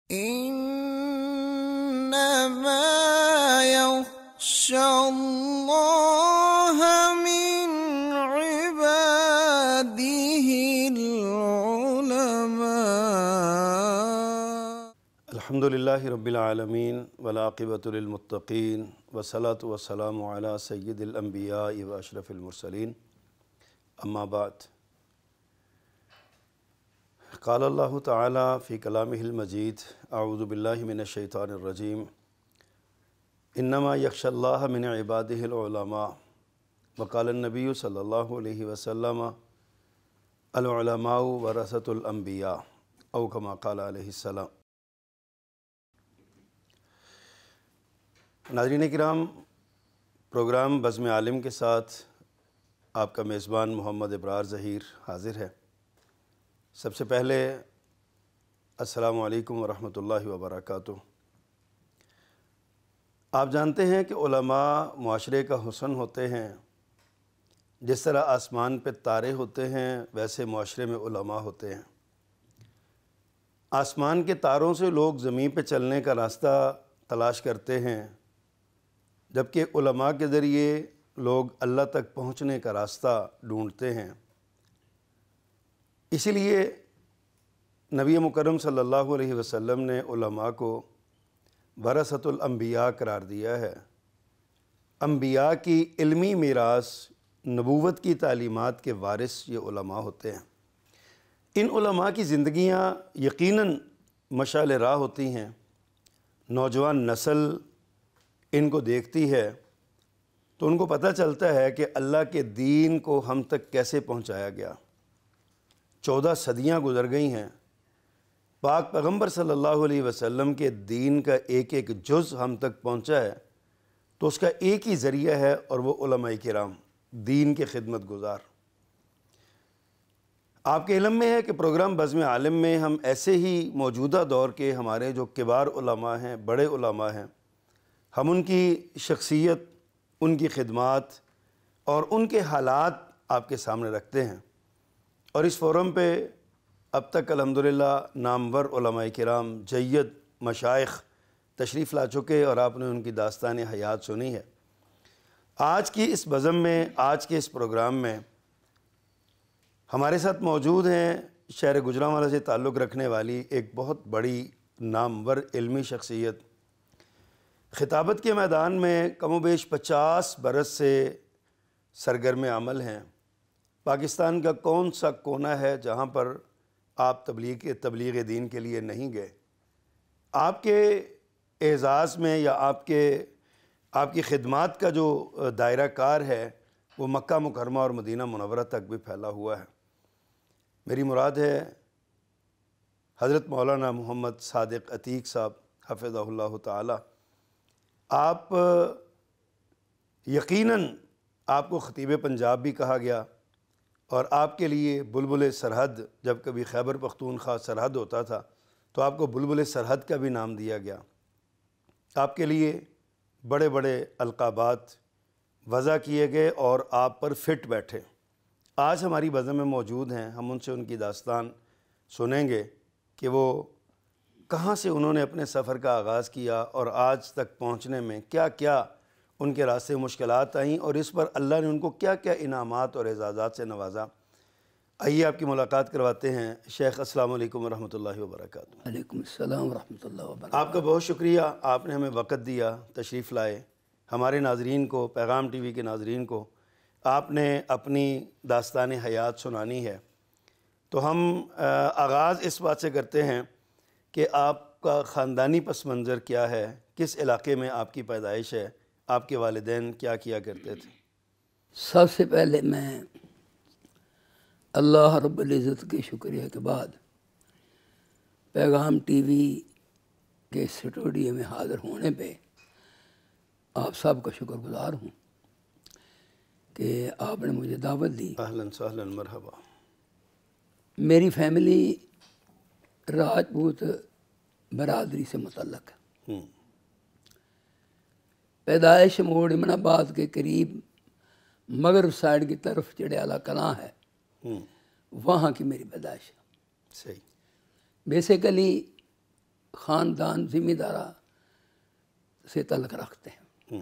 إنما يخشى الله من عباده العلماء. الحمد للہ رب العالمین والعاقبۃ للمتقین والصلاۃ والسلام علی سید الانبیاء و اشرف المرسلین اما بعد. قال اللہ تعالی فی کلامہ المجید اعوذ باللہ من الشیطان الرجیم انما یخشی اللہ من عبادہ العلماء وقال النبی صلی اللہ علیہ وسلم العلماء ورثۃ الانبیاء او کما قال علیہ السلام. ناظرین کرام، پروگرام بزم عالم کے ساتھ آپ کا میزبان محمد ابرار ظہیر حاضر ہے. سب سے پہلے السلام علیکم ورحمۃ اللہ وبرکاتہ. آپ جانتے ہیں کہ علماء معاشرے کا حسن ہوتے ہیں. جس طرح آسمان پہ تارے ہوتے ہیں ویسے معاشرے میں علماء ہوتے ہیں. آسمان کے تاروں سے لوگ زمین پہ چلنے کا راستہ تلاش کرتے ہیں، جبکہ علماء کے ذریعے لوگ اللہ تک پہنچنے کا راستہ ڈھونڈتے ہیں. اسی لیے نبی مکرم صلی اللہ علیہ وسلم نے علماء کو ورثۃ الانبیاء قرار دیا ہے. انبیاء کی علمی میراث، نبوت کی تعلیمات کے وارث یہ علماء ہوتے ہیں. ان علماء کی زندگیاں یقیناً مشعل راہ ہوتی ہیں. نوجوان نسل ان کو دیکھتی ہے تو ان کو پتہ چلتا ہے کہ اللہ کے دین کو ہم تک کیسے پہنچایا گیا. 14 صدیاں گزر گئی ہیں. پاک پیغمبر صلی اللہ علیہ وسلم کے دین کا ایک ایک جز ہم تک پہنچا ہے تو اس کا ایک ہی ذریعہ ہے اور وہ علماء کرام، دین کے خدمت گزار. آپ کے علم میں ہے کہ پروگرام بزم عالم میں ہم ایسے ہی موجودہ دور کے ہمارے جو کبار علماء ہیں، بڑے علماء ہیں، ہم ان کی شخصیت، ان کی خدمات اور ان کے حالات آپ کے سامنے رکھتے ہیں. اور اس فورم پہ اب تک الحمدللہ نامور علماء کرام، جید مشائخ تشریف لا چکے اور آپ نے ان کی داستان حیات سنی ہے. آج کی اس بزم میں، آج کے اس پروگرام میں ہمارے ساتھ موجود ہیں شہر گوجرانوالا سے تعلق رکھنے والی ایک بہت بڑی نامور علمی شخصیت. خطابت کے میدان میں کم و بیش 50 برس سے سرگرم عمل ہیں. پاکستان کا کون سا کونا ہے جہاں پر آپ تبلیغ دین کے لیے نہیں گئے. آپ کے اعزاز میں یا آپ کی خدمات کا جو دائرہ کار ہے وہ مکہ مکرمہ اور مدینہ منورہ تک بھی پھیلا ہوا ہے. میری مراد ہے حضرت مولانا محمد صادق عتیق صاحب حفظہ اللہ تعالی. آپ یقیناً آپ کو خطیب پنجاب بھی کہا گیا اور آپ کے لیے بلبل سرحد، جب کبھی خیبر پختونخوا سرحد ہوتا تھا تو آپ کو بلبل سرحد کا بھی نام دیا گیا. آپ کے لیے بڑے بڑے القابات وضع کیے گئے اور آپ پر فٹ بیٹھے. آج ہماری بزم میں موجود ہیں. ہم ان سے ان کی داستان سنیں گے کہ وہ کہاں سے انہوں نے اپنے سفر کا آغاز کیا اور آج تک پہنچنے میں کیا کیا ان کے راستے مشکلات آئیں اور اس پر اللہ نے ان کو کیا کیا انعامات اور اعزازات سے نوازا. آئیے آپ کی ملاقات کرواتے ہیں. شیخ السلام علیکم ورحمۃ اللہ وبرکاتہ. وعلیکم السلام ورحمۃ اللہ وبرکاتہ. آپ کا بہت شکریہ، آپ نے ہمیں وقت دیا، تشریف لائے. ہمارے ناظرین کو، پیغام ٹی وی کے ناظرین کو آپ نے اپنی داستان حیات سنانی ہے. تو ہم آغاز اس بات سے کرتے ہیں کہ آپ کا خاندانی پس منظر کیا ہے، کس علاقے میں آپ کی پیدائش ہے، آپ کے والدین کیا کیا کرتے تھے؟ سب سے پہلے میں اللہ رب العزت کے شکریہ کے بعد پیغام ٹی وی کے اسٹوڈیو میں حاضر ہونے پہ آپ سب کا شکر گزار ہوں کہ آپ نے مجھے دعوت دی. اہلاً سہلاً مرحبا. میری فیملی راجپوت برادری سے متعلق ہے. پیدائش موڑ امن آباد کے قریب مغرب سائڈ کی طرف چڑیالہ کلاں ہے، وہاں کی میری پیدائش ہے. صحیح. بیسیکلی خاندان ذمہ دارہ سے تعلق رکھتے ہیں۔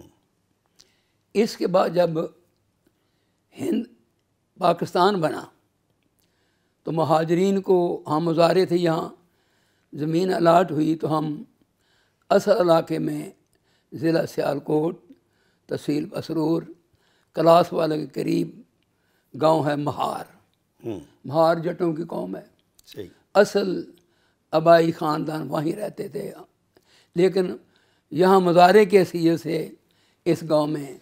اس کے بعد جب ہند پاکستان بنا تو مہاجرین کو ہم مظاہرے تھے، یہاں زمین الاٹ ہوئی تو ہم اصل علاقے میں ضلع سیالکوٹ، تحصیل مسرور، کلاس والے کے قریب گاؤں ہے مہار۔ مہار جٹوں کی قوم ہے، صحیح، اصل آبائی خاندان وہیں رہتے تھے، لیکن یہاں مظاہرے کی حیثیت سے اس گاؤں میں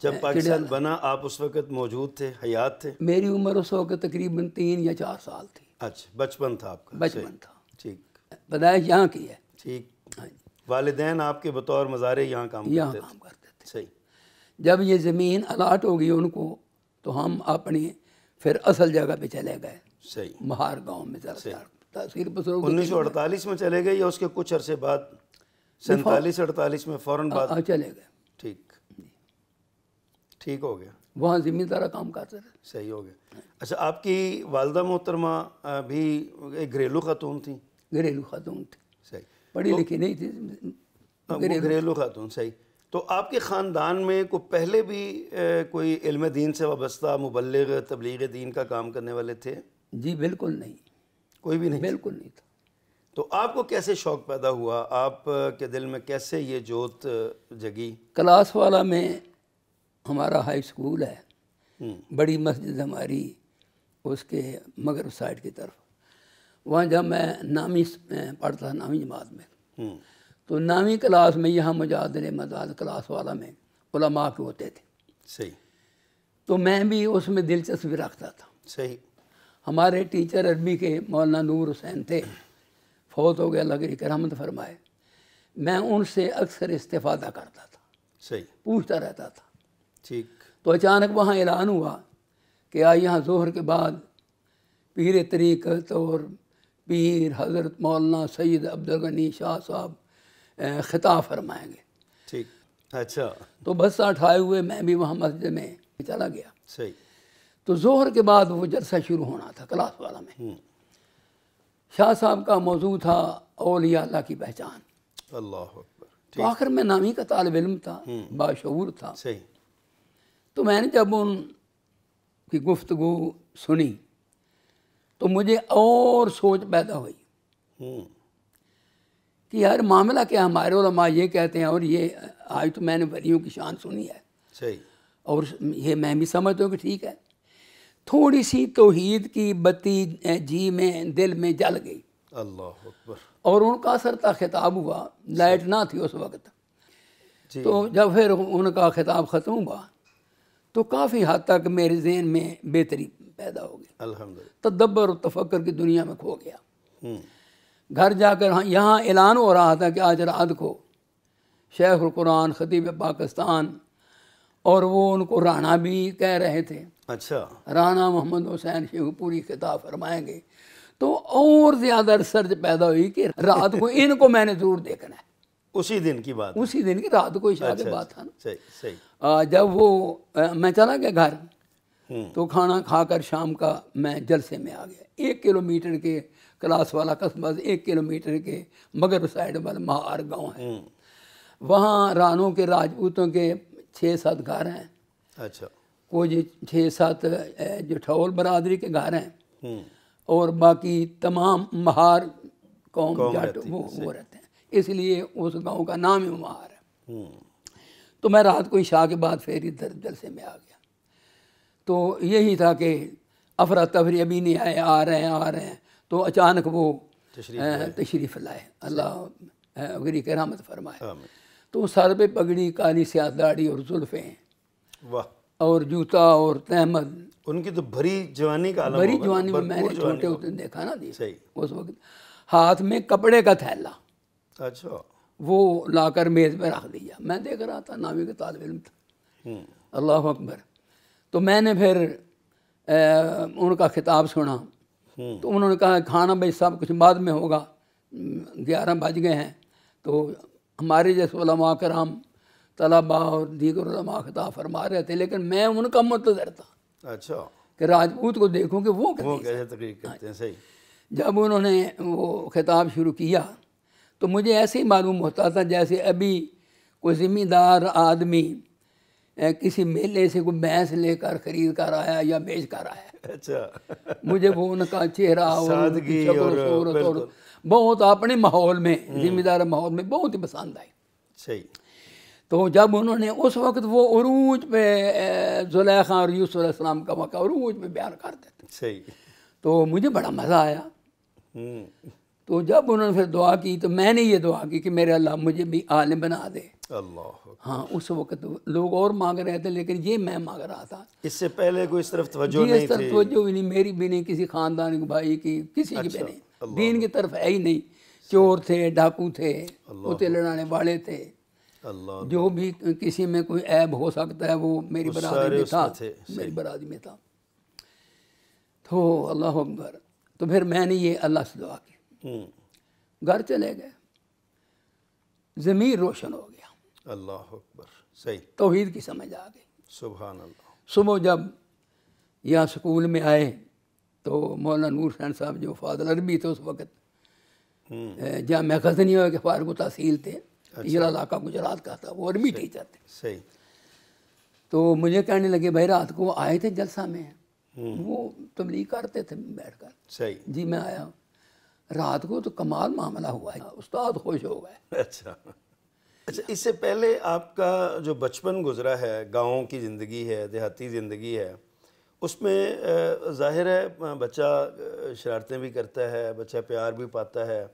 جب پاکستان بنا آپ اس وقت موجود تھے، حیات تھے؟ میری عمر اس وقت تقریباً 3 یا 4 سال تھی، اچھا، بچپن تھا آپ کا؟ بچپن تھا، ٹھیک پیدائش یہاں کی ہے۔ ٹھیک، ہاں جی، والدین آپ کے بطور مزارے یہاں کام یہاں کرتے کام کرتے تھے۔ تھے؟ صحیح، جب یہ زمین الاٹ ہو گئی ان کو تو ہم اپنی پھر اصل جگہ پہ چلے گئے، صحیح۔ مہار گاؤں میں تحصیل مسرور 1948 میں چلے گئے یا اس کے کچھ عرصے بعد 47-48 میں فوراً بعد؟ چلے گئے، ٹھیک، ٹھیک ہو گیا، وہاں زمین دارہ کام کرتے رہے۔ صحیح ہو گیا۔ اچھا، آپ کی والدہ محترمہ بھی ایک گھریلو خاتون تھیں؟ گھریلو خاتون تھی، صحیح، پڑھی لکھی نہیں تھی، گھریلو خاتون، صحیح۔ تو آپ کے خاندان میں کوئی پہلے بھی کوئی علم دین سے وابستہ مبلغ تبلیغ دین کا کام کرنے والے تھے؟ جی بالکل نہیں، کوئی بھی نہیں؟ بالکل نہیں تھا۔ تو آپ کو کیسے شوق پیدا ہوا؟ آپ کے دل میں کیسے یہ جوت جگی؟ کلاس والا میں ہمارا ہائی اسکول ہے، بڑی مسجد ہماری اس کے مغرب سائڈ کی طرف، وہاں جب میں نامی پڑھتا تھا، نامی جماعت میں، تو نامی کلاس میں یہاں مجادلے مداد کلاس والا میں علماء کے ہوتے تھے، صحیح، تو میں بھی اس میں دلچسپی رکھتا تھا۔ صحیح، ہمارے ٹیچر عربی کے مولانا نور حسین تھے، فوت ہو گئے، اللہ کی رحمت فرمائے، میں ان سے اکثر استفادہ کرتا تھا، صحیح، پوچھتا رہتا تھا۔ ٹھیک، تو اچانک وہاں اعلان ہوا کہ آج یہاں ظہر کے بعد پیر طریقت اور پیر حضرت مولانا سید عبدالغنی شاہ صاحب خطاب فرمائیں گے۔ ٹھیک، اچھا، تو بسا اٹھائے ہوئے میں بھی وہاں مسجد میں چلا گیا۔ صحیح، تو ظہر کے بعد وہ جلسہ شروع ہونا تھا کلاس والا میں۔ شاہ صاحب کا موضوع تھا اولیاء اللہ کی پہچان۔ اللہ اکبر، تو آخر میں نامی کا طالب علم تھا، باشعور تھا، صحیح، تو میں نے جب ان کی گفتگو سنی تو مجھے اور سوچ پیدا ہوئی کہ یار معاملہ کیا، ہمارے علماء یہ کہتے ہیں اور یہ آج تو میں نے ولیوں کی شان سنی ہے، صحیح، اور یہ میں بھی سمجھتا ہوں کہ ٹھیک ہے، تھوڑی سی توحید کی بتی جی میں دل میں جل گئی، اللہ اکبر، اور ان کا سرتا خطاب ہوا، لائٹ نہ تھی اس وقت، جی، تو جب پھر ان کا خطاب ختم ہوا تو کافی حد تک میرے ذہن میں بہتری پیدا ہو گئی، الحمدللہ، تدبر اور تفکر کی دنیا میں کھو گیا۔ گھر جا کر یہاں اعلان ہو رہا تھا کہ آج رات کو شیخ القرآن خطیب پاکستان، اور وہ ان کو رانا بھی کہہ رہے تھے، اچھا، رانا محمد حسین شیخ پوری خطاب فرمائیں گے، تو اور زیادہ ریسرچ پیدا ہوئی کہ رات کو ان کو میں نے ضرور دیکھنا ہے۔ اسی دن کی بات؟ اسی دن کی رات کو عشاء کے بعد تھا نا۔ صحیح، صحیح، جب وہ میں چلا گیا گھر تو کھانا کھا کر شام کا میں جلسے میں آ گیا۔ 1 کلومیٹر کے کلاس والا قصبہ، 1 کلومیٹر کے مغرب سائڈ والے مہار گاؤں ہے، وہاں رانوں کے راجپوتوں کے 6-7 گھر ہیں، اچھا، کوئی 6-7 جو ٹھول برادری کے گھر ہیں، اور باقی تمام مہار قوم جٹ وہ رہتے ہیں، اس لیے اس گاؤں کا نام ہی مہار ہے۔ تو میں رات کو عشاء کے بعد پھر ادھر جلسے میں آ گیا، تو یہی تھا کہ افراتفری ابھی نہیں آئے، آ رہے ہیں، تو اچانک وہ تشریف لائے، اللہ غری کی رحمت فرمائے۔ تو سر پہ پگڑی، کالی سیاہ داڑھی اور زلفیں، واہ، اور جوتا اور تہمد، ان کی تو بھری جوانی کا عالم بڑی ہوگا، جوانی میں نے بھرپور جوانی چھوٹے ہوگی۔ ہوتے دیکھا نا جی صحیح، اس وقت، ہاتھ میں کپڑے کا تھیلا، اچھا، وہ لا کر میز پہ رکھ دیا، میں دیکھ رہا تھا، نامی کا طالب علم تھا، اللہ اکبر۔ تو میں نے پھر ان کا خطاب سنا، تو انہوں نے کہا کھانا بھائی سب کچھ بعد میں ہوگا، 11 بج گئے ہیں، تو ہمارے جیسے علماء کرام طلباء اور دیگر علماء خطاب فرما رہے تھے، لیکن میں ان کا منتظر تھا، اچھا، کہ راجپوت کو دیکھوں کہ وہ وہ کیسے تقریر کرتے ہیں۔ صحیح، جب انہوں نے وہ خطاب شروع کیا تو مجھے ایسے ہی معلوم ہوتا تھا جیسے ابھی کوئی ذمہ دار آدمی کسی میلے سے کوئی بھینس لے کر خرید کر آیا یا بیچ کر آیا. اچھا مجھے وہ ان کا چہرہ اور ان کی شکل و صورت اور بہت اپنے ماحول میں ذمہ دار ماحول میں بہت ہی پسند آئی. صحیح. تو جب انہوں نے اس وقت وہ عروج پہ زلیخا اور یوسف علیہ السلام کا واقعہ عروج پہ بیان کرتے تھے. صحیح. تو مجھے بڑا مزہ آیا. تو جب انہوں نے پھر دعا کی تو میں نے یہ دعا کی کہ میرے اللہ مجھے بھی عالم بنا دے. اللہ. ہاں اس وقت لوگ اور مانگ رہے تھے لیکن یہ میں مانگ رہا تھا. اس سے پہلے کوئی اس طرف توجہ جی نہیں اس طرف توجہ بھی نہیں، میری بھی نہیں، کسی خاندان کے بھائی کی، کسی کی بھی نہیں. دین کی طرف ہے ہی نہیں. چور تھے، ڈاکو تھے، کتے لڑانے والے تھے. اللہ. جو بھی کسی میں کوئی عیب ہو سکتا ہے وہ میری برادری میں تھا، میری برادری میں تھا. تو اللہ اکبر. تو پھر میں نے یہ اللہ سے دعا کی. گھر چلے گئے، ضمیر روشن ہو گیا. اللہ اکبر. صحیح. توحید کی سمجھ آ گئی. سبحان اللہ. صبح جب یہاں سکول میں آئے تو مولانا نور حسین صاحب جو فاضل عربی تھے اس وقت جامعہ غزنیہ کے فارغ التحصیل تھے، یہ علاقہ گجرات کا تھا، وہ عربی ٹیچر تھے. صحیح. تو مجھے کہنے لگے بھائی رات کو آئے تھے جلسہ میں، وہ تبلیغ کرتے تھے بیٹھ کر. صحیح. جی میں آیا. رات کو تو کمال معاملہ ہوا ہے، استاد خوش ہو گئے. اچھا. اچھا اس سے پہلے آپ کا جو بچپن گزرا ہے، گاؤں کی زندگی ہے، دیہاتی زندگی ہے، اس میں ظاہر ہے بچہ شرارتیں بھی کرتا ہے، بچہ پیار بھی پاتا ہے،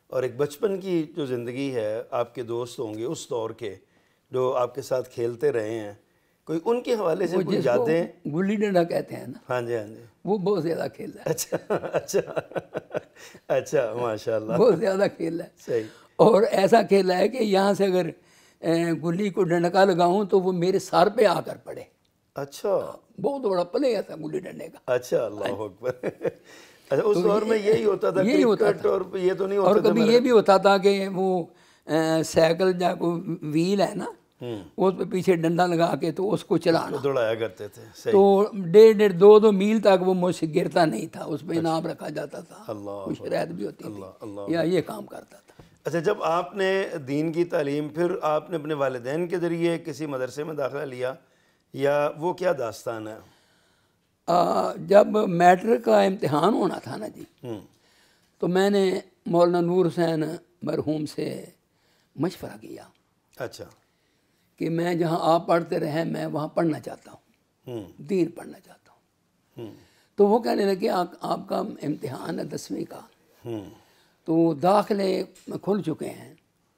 اور ایک بچپن کی جو زندگی ہے، آپ کے دوست ہوں گے اس دور کے جو آپ کے ساتھ کھیلتے رہے ہیں، کوئی ان کے حوالے سے کوئی یادیں؟ گلی ڈنڈا کہتے ہیں نا. ہاں جی ہاں جی. وہ بہت زیادہ کھیل ہے. اچھا اچھا اچھا ماشاء اللہ. بہت زیادہ کھیل ہے. صحیح. اور ایسا کھیل ہے کہ یہاں سے اگر گلی کو ڈنڈا لگاؤں تو وہ میرے سر پہ آ کر پڑے. اچھا. بہت بڑا پلے تھا گلی ڈنڈے کا. اچھا اللہ اکبر. اچھا اس دور میں یہی ہوتا تھا کرکٹ، اور یہ تو نہیں ہوتا اور تھا. کبھی یہ بھی ہوتا تھا کہ وہ سائیکل جا کو ویل ہے نا، اس پہ پیچھے ڈنڈا لگا کے تو اس کو چلانا، دوڑایا کرتے تھے. تو 1.5 2 میل تک وہ مجھ سے گرتا نہیں تھا. اس پہ انعام رکھا جاتا تھا، کچھ رعایت بھی ہوتی تھی، یا یہ کام کرتا تھا. اچھا جب آپ نے دین کی تعلیم پھر آپ نے اپنے والدین کے ذریعے کسی مدرسے میں داخلہ لیا، یا وہ کیا داستان ہے؟ جب میٹرک کا امتحان ہونا تھا نا جی، تو میں نے مولانا نور حسین مرحوم سے مشورہ کیا. اچھا. کہ میں جہاں آپ پڑھتے رہے میں وہاں پڑھنا چاہتا ہوں، دین پڑھنا چاہتا ہوں. تو وہ کہنے لگے آپ کا امتحان ہے 10ویں کا، تو داخلے کھل چکے ہیں.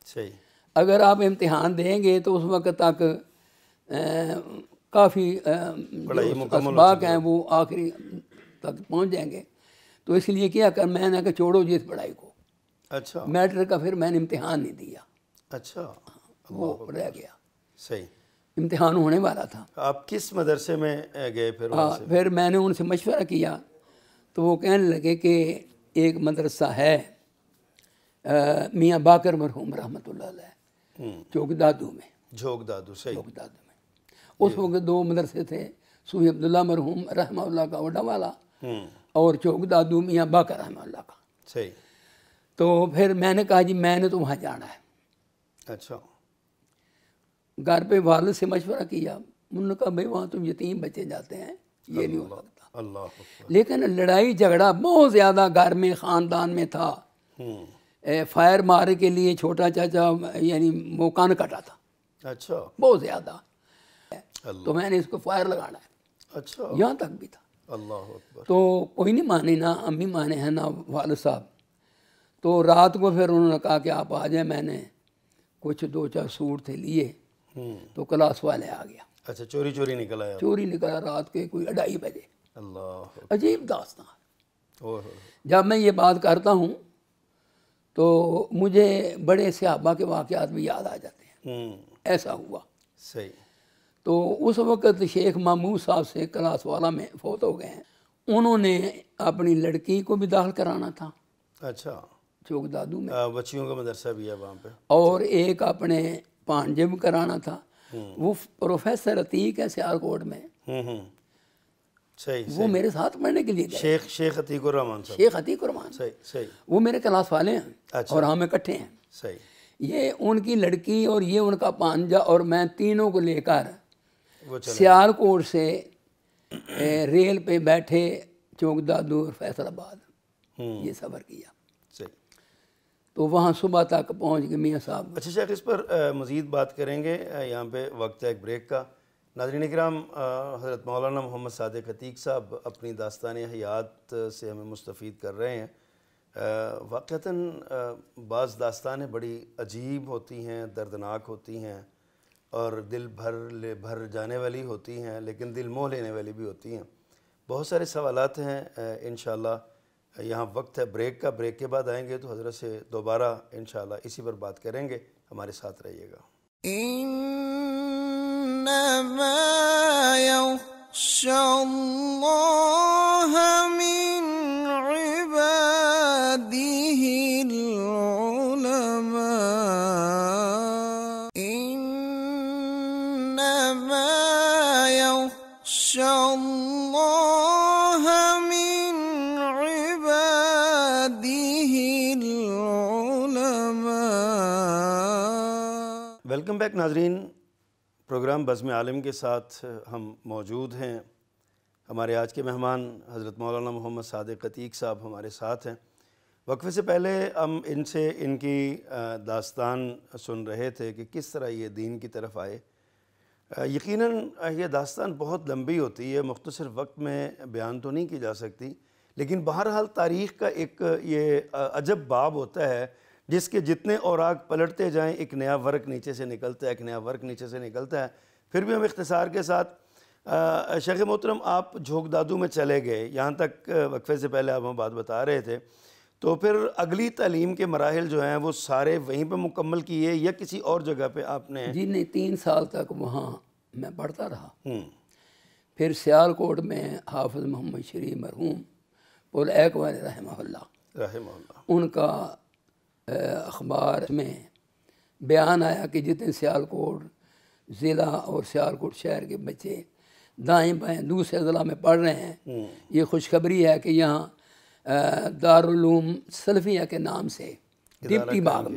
صحیح. اگر آپ امتحان دیں گے تو اس وقت تک کافی اسباق ہیں وہ آخری تک پہنچ جائیں گے. تو اس لیے کیا کر میں نے کہا چھوڑو جی اس پڑھائی کو. اچھا. میٹرک کا پھر میں نے امتحان نہیں دیا. اچھا. وہ رہ گیا. صحیح. امتحان ہونے والا تھا. آپ کس مدرسے میں گئے پھر؟ پھر میں نے ان سے مشورہ کیا تو وہ کہنے لگے کہ ایک مدرسہ ہے میاں باقر مرحوم رحمۃ اللہ علیہ، چوک دادو میں. جھوک دادو. صحیح. چوک دادو میں اس وقت 2 مدرسے تھے، صوفی عبداللہ مرحوم رحمہ اللہ کا وڈا والا، اور چوک دادو میاں باقر رحمہ اللہ کا. صحیح. تو پھر میں نے کہا جی میں نے تو وہاں جانا ہے. اچھا. گھر پہ والد سے مشورہ کیا، انہوں نے کہا بھائی وہاں تم یتیم بچے جاتے ہیں، یہ نہیں ہو سکتا. اللہ. لیکن لڑائی جھگڑا بہت زیادہ گھر میں خاندان میں تھا. فائر مارے کے لیے چھوٹا چاچا یعنی وہ کان کٹا تھا. اچھا. بہت زیادہ. تو میں نے اس کو فائر لگانا ہے. اچھا. یہاں تک بھی تھا. اللہ اکبر. تو کوئی نہیں مانے، نہ امی مانے ہیں نہ والد صاحب. تو رات کو پھر انہوں نے کہا کہ آپ آ جائیں. میں نے کچھ 2-4 سوٹ تھے لیے تو کلاس والے آ گیا. اچھا چوری چوری نکل آیا؟ چوری نکلا رات کے کوئی 2:30 بجے. اللہ. عجیب داستان. جب میں یہ بات کرتا ہوں تو مجھے بڑے صحابہ کے واقعات بھی یاد آ جاتے ہیں. ایسا ہوا. صحیح. تو اس وقت شیخ محمود صاحب سے کلاس والا میں فوت ہو گئے ہیں. انہوں نے اپنی لڑکی کو بھی داخل کرانا تھا. اچھا. چوک دادو میں بچیوں کا مدرسہ بھی ہے وہاں پہ. اور ایک اپنے پانجے بھی کرانا تھا. وہ پروفیسر عتیق ہے سیالکوٹ میں. صحیح. وہ میرے ساتھ پڑھنے کے لیے گئے. شیخ عتیق الرحمان صاحب. شیخ عتیق الرحمان. صحیح. صحیح. وہ میرے کلاس والے ہیں اور ہم اکٹھے ہیں. صحیح، یہ ان کی لڑکی اور یہ ان کا پانجا اور میں تینوں کو لے کر وہ چلے سیالکوٹ سے ریل پہ بیٹھے چوک دادو اور فیصل آباد یہ سفر کیا. صحیح. تو وہاں صبح تک پہنچ گئے میاں صاحب. اچھا شیخ، اس پر مزید بات کریں گے، یہاں پہ وقت ہے ایک بریک کا. ناظرین کرام، حضرت مولانا محمد صادق عتیق صاحب اپنی داستان حیات سے ہمیں مستفید کر رہے ہیں. واقعتاً بعض داستانیں بڑی عجیب ہوتی ہیں، دردناک ہوتی ہیں اور دل بھر جانے والی ہوتی ہیں، لیکن دل موہ لینے والی بھی ہوتی ہیں. بہت سارے سوالات ہیں. انشاءاللہ یہاں وقت ہے بریک کا. بریک کے بعد آئیں گے تو حضرت سے دوبارہ انشاءاللہ اسی پر بات کریں گے. ہمارے ساتھ رہیے گا. انما یخشی اللہ من عباده العلماء. انما یخشی اللہ من عباده العلماء. ویلکم بیک ناظرین. پروگرام بزم عالم کے ساتھ ہم موجود ہیں. ہمارے آج کے مہمان حضرت مولانا محمد صادق عتیق صاحب ہمارے ساتھ ہیں. وقفے سے پہلے ہم ان سے ان کی داستان سن رہے تھے کہ کس طرح یہ دین کی طرف آئے. یقیناً یہ داستان بہت لمبی ہوتی ہے، مختصر وقت میں بیان تو نہیں کی جا سکتی، لیکن بہرحال تاریخ کا ایک یہ عجب باب ہوتا ہے جس کے جتنے اوراق پلٹتے جائیں ایک نیا ورق نیچے سے نکلتا ہے، ایک نیا ورق نیچے سے نکلتا ہے. پھر بھی ہم اختصار کے ساتھ شیخ محترم آپ جھوک دادو میں چلے گئے، یہاں تک وقفے سے پہلے آپ ہمیں بات بتا رہے تھے. تو پھر اگلی تعلیم کے مراحل جو ہیں وہ سارے وہیں پہ مکمل کیے یا کسی اور جگہ پہ آپ نے؟ جی نہیں، 3 سال تک وہاں میں پڑھتا رہا. پھر سیالکوٹ میں حافظ محمد شریف مرحوم پل ایکوان رحمہ اللہ ان کا اخبار میں بیان آیا کہ جتنے سیالکوٹ ضلع اور سیالکوٹ شہر کے بچے دائیں بائیں دوسرے ضلع میں پڑھ رہے ہیں، یہ خوشخبری ہے کہ یہاں دارالعلوم سلفیہ کے نام سے ڈپٹی باغ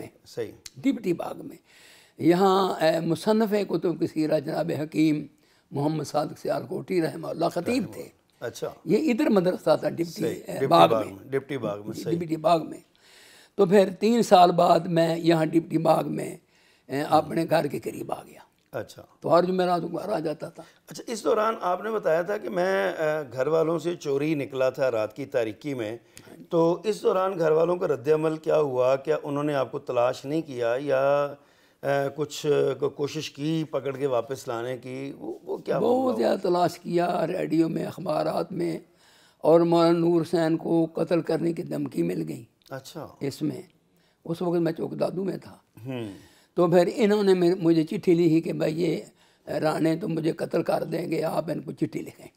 میں یہاں مصنف کتب کثیرہ جناب حکیم محمد صادق سیالکوٹی رحمہ اللہ خطیب تھے. اچھا، یہ ادھر مدرسہ تھا ڈپٹی باغ میں. تو پھر 3 سال بعد میں یہاں ڈپٹی باغ میں اپنے گھر کے قریب آ گیا. اچھا، تو ہر جمعرات کو گھر آ جاتا تھا. اچھا، اس دوران آپ نے بتایا تھا کہ میں گھر والوں سے چوری نکلا تھا رات کی تاریکی میں، تو اس دوران گھر والوں کا رد عمل کیا ہوا؟ کیا انہوں نے آپ کو تلاش نہیں کیا یا کچھ کوشش کی پکڑ کے واپس لانے کی؟ وہ کیا بہت زیادہ تلاش کیا، ریڈیو میں اخبارات میں، اور مولانا نور حسین کو قتل کرنے کی دھمکی مل گئی. اچھا، اس میں اس وقت میں چوک دادو میں تھا. تو پھر انہوں نے مجھے چٹھی لکھی کہ بھائی یہ رانے تو مجھے قتل کر دیں گے، آپ ان کو چٹھی لکھیں.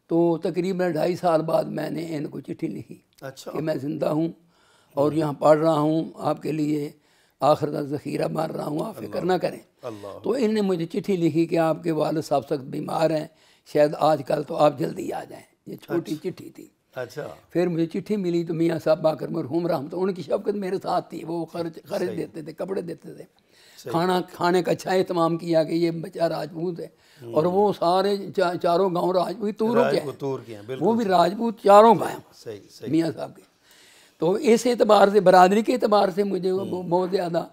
تو تقریباً 2.5 سال بعد میں نے ان کو چٹھی لکھی کہ میں زندہ ہوں اور یہاں پڑھ رہا ہوں، آپ کے لیے آخر کا ذخیرہ مار رہا ہوں، آپ فکر نہ کریں. تو ان نے مجھے چٹھی لکھی کہ آپ کے والد صاحب سخت بیمار ہیں، شاید آج کل تو آپ جلدی آ جائیں. یہ چھوٹی چٹھی تھی. اچھا، پھر مجھے چٹھی ملی تو میاں صاحب باقر مرحوم رحمت ان کی شفقت میرے ساتھ تھی. وہ خرچ دیتے تھے، کپڑے دیتے تھے، کھانے کا اچھا اہتمام کیا کہ یہ بچہ راجپوت ہے. اور وہ سارے چاروں گاؤں راجپوت توروں کے ہیں، وہ بھی راجپوت چاروں کا ہیں میاں صاحب کے. تو اس اعتبار سے برادری کے اعتبار سے مجھے بہت زیادہ.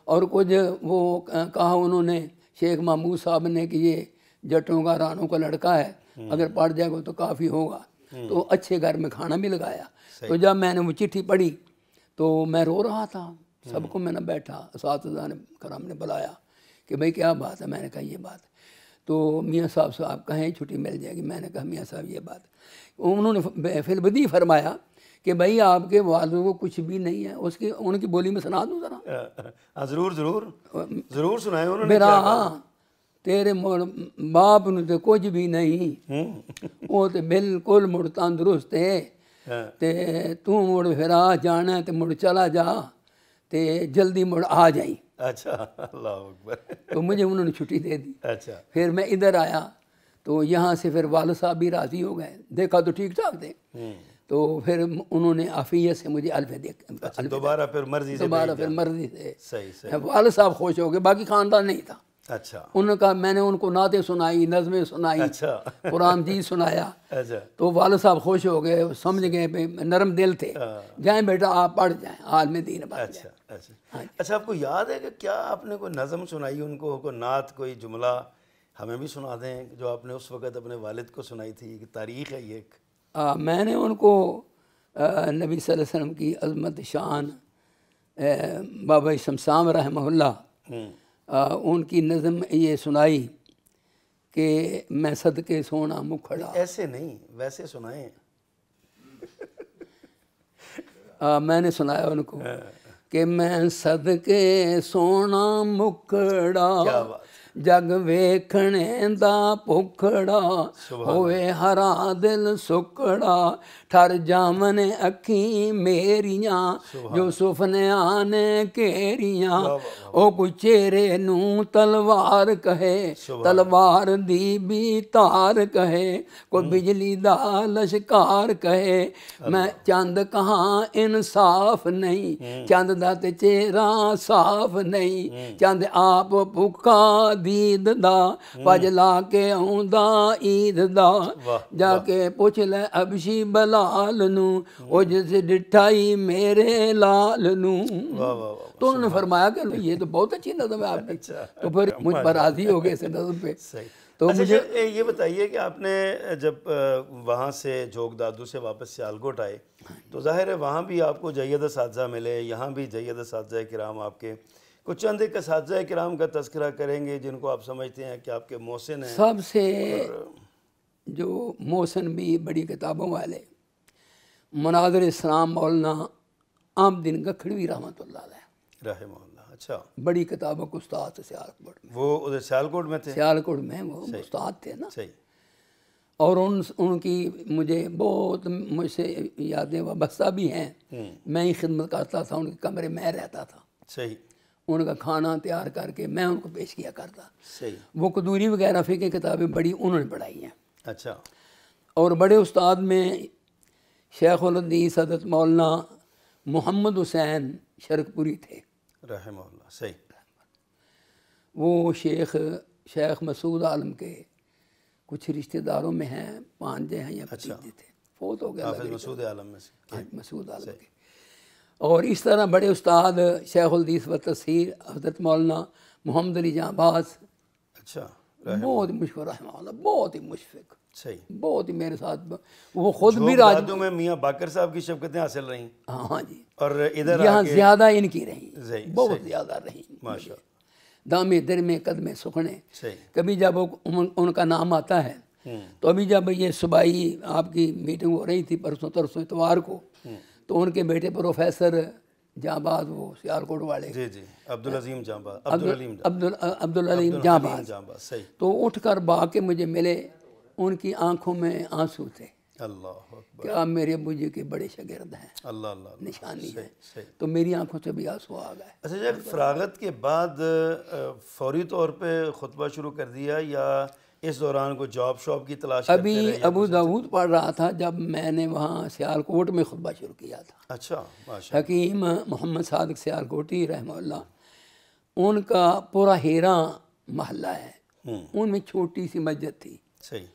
اور کچھ وہ کہا انہوں نے شیخ محمود صاحب نے کہ یہ جٹوں کا رانوں کا لڑکا ہے، اگر پڑھ جائے گا تو کافی ہوگا. تو اچھے گھر میں کھانا بھی لگایا. تو جب میں نے وہ چٹھی پڑھی تو میں رو رہا تھا. سب کو میں نے بیٹھا، اساتذہ نے کرام نے بلایا کہ بھائی کیا بات ہے. میں نے کہا یہ بات. تو میاں صاحب سے آپ کہیں چھٹی مل جائے گی. میں نے کہا میاں صاحب یہ بات. انہوں نے فی البدیہہ فرمایا کہ بھائی آپ کے والدوں کو کچھ بھی نہیں ہے. ان کی بولی میں سنا دوں ذرا. ضرور سنائیں. انہوں نے میرا تیرے باپ نو تے کچھ بھی نہیں، وہ تے بالکل مڑ تندرست ہے، تے تو مڑ پھر آ جانا تے مڑ چلا جا تے جلدی مڑ آ جائیں. اچھا، اللہ اکبر. تو مجھے انہوں نے چھٹی دے دی. اچھا، پھر میں ادھر آیا تو یہاں سے پھر والد صاحب بھی راضی ہو گئے، دیکھا تو ٹھیک ٹھاک تھے. تو پھر انہوں نے عافیہ سے مجھے الفے دے اچھا دوبارہ پھر مرضی سے دوبارہ پھر مرضی سے صحیح صحیح والد صاحب خوش ہو گئے، باقی خاندان نہیں تھا۔ اچھا انہوں کا میں نے ان کو نعتیں سنائی، نظمیں سنائی، اچھا قرآن جی سنایا، اچھا تو والد صاحب خوش ہو گئے، سمجھ گئے پہ نرم دل تھے، جائیں بیٹا آپ پڑھ جائیں، عالم دین بن جائیں۔ اچھا اچھا اچھا آپ کو یاد ہے کہ کیا آپ نے کوئی نظم سنائی ان کو، کوئی نعت، کوئی جملہ ہمیں بھی سنا دیں جو آپ نے اس وقت اپنے والد کو سنائی تھی؟ ایک تاریخ ہے یہ ایک۔ میں نے ان کو نبی صلی اللہ علیہ وسلم کی عظمت شان بابا شمسام رحمہ اللہ ان کی نظم یہ سنائی کہ میں صدقے سونا مکھڑا، ایسے نہیں ویسے سنائیں۔ میں نے سنایا ان کو کہ میں صدقے سونا مکھڑا، کیا بات، جگ ویکھنے دا پکھڑا، ہوئے ہرا دل سکڑا، ٹھر جامن اکھیں میریاں، یوسف نے آنے کیریاں، او کوئی چہرے نوں تلوار کہے، تلوار دی بھی تار کہے، کوئی بجلی دا لشکار کہے، میں چند کہاں انصاف نہیں، چند دا تے چہرہ صاف نہیں، چند آپ بھکا دید دا، پج لا کے آوندا عید دا، جا کے پوچھ لے ابشی بلال نو، او جس ڈٹھائی میرے لال نو۔ تو انہوں نے فرمایا کہ یہ تو بہت اچھی نظم ہے آپ کی، تو پھر مجھ پر راضی ہو گئے اس نظم پہ۔ تو مجھے یہ بتائیے کہ آپ نے جب وہاں سے جھوک دادو سے واپس سیالکوٹ آئے تو ظاہر ہے وہاں بھی آپ کو جید اساتذہ ملے، یہاں بھی جید اساتذہ کرام آپ کے، کچھ چند ایک اساتذہ کرام کا تذکرہ کریں گے جن کو آپ سمجھتے ہیں کہ آپ کے محسن ہیں؟ سب سے جو محسن بھی بڑی کتابوں والے مناظر اسلام مولانا عامدین گکھڑوی رحمۃ اللہ علیہ رحمہ اللہ۔ اچھا بڑی کتابوں کے استاد تھے سیالکوٹ میں، وہ ادھر سیالکوٹ میں تھے؟ سیالکوٹ میں وہ استاد تھے نا، صحیح۔ اور ان کی مجھے بہت مجھ سے یادیں وابستہ بھی ہیں، میں ہی خدمت کرتا تھا، ان کے کمرے میں رہتا تھا، صحیح، ان کا کھانا تیار کر کے میں ان کو پیش کیا کرتا۔ صحیح۔ وہ قدوری وغیرہ فقہ کتابیں بڑی انہوں نے پڑھائی ہیں۔ اچھا۔ اور بڑے استاد میں شیخ الحدیث حضرت مولانا محمد حسین شرک پوری تھے رحمہ اللہ۔ صحیح۔ وہ شیخ مسعود عالم کے کچھ رشتہ داروں میں ہیں، پانجے ہیں یا بھتیجے تھے، فوت ہو گیا حافظ مسعود عالم میں سے۔ مسعود عالم کے۔ اور اس طرح بڑے استاد شیخ الحدیث و تفسیر حضرت مولانا محمد علی جاں باز، اچھا، بہت ہی مشفق رحمہ اللہ، بہت ہی مشفق، صحیح، بہت ہی میرے ساتھ، وہ خود بھی جھوک دادو میں میاں باقر صاحب کی شفقتیں حاصل رہیں، ہاں جی، اور ادھر یہاں زیادہ ان کی رہیں، صحیح، بہت زیادہ رہیں، ماشاء دامے درمے قدمے سکھنے۔ صحیح۔ کبھی جب ان کا نام آتا ہے تو ابھی جب یہ صوبائی آپ کی میٹنگ ہو رہی تھی پرسوں ترسوں اتوار کو، تو ان کے بیٹے پروفیسر جاں باز، وہ سیالکوٹ والے، جی جی، عبدالعظیم جاں باز، عبدالعلیم جاں باز، صحیح، تو اٹھ کر با کے مجھے ملے، ان کی آنکھوں میں آنسو تھے، اللہ اکبر، کہ آپ میرے ابو جی کے بڑے شاگرد ہیں، اللہ اللہ، نشانی ہے، صحیح۔ تو میری آنکھوں سے بھی آنسو آ گئے۔ اچھا جب فراغت کے بعد فوری طور پہ خطبہ شروع کر دیا یا اس دوران کو جاب شاپ کی تلاش کرتے ابھی رہے؟ ابو داود پڑھ رہا تھا جب میں نے وہاں سیالکوٹ میں خطبہ شروع کیا تھا۔ اچھا، ماشاء حکیم محمد صادق سیالکوٹی رحمہ اللہ، ان کا پورا ہیرا محلہ ہے، ان میں چھوٹی سی مسجد تھی۔ صحیح۔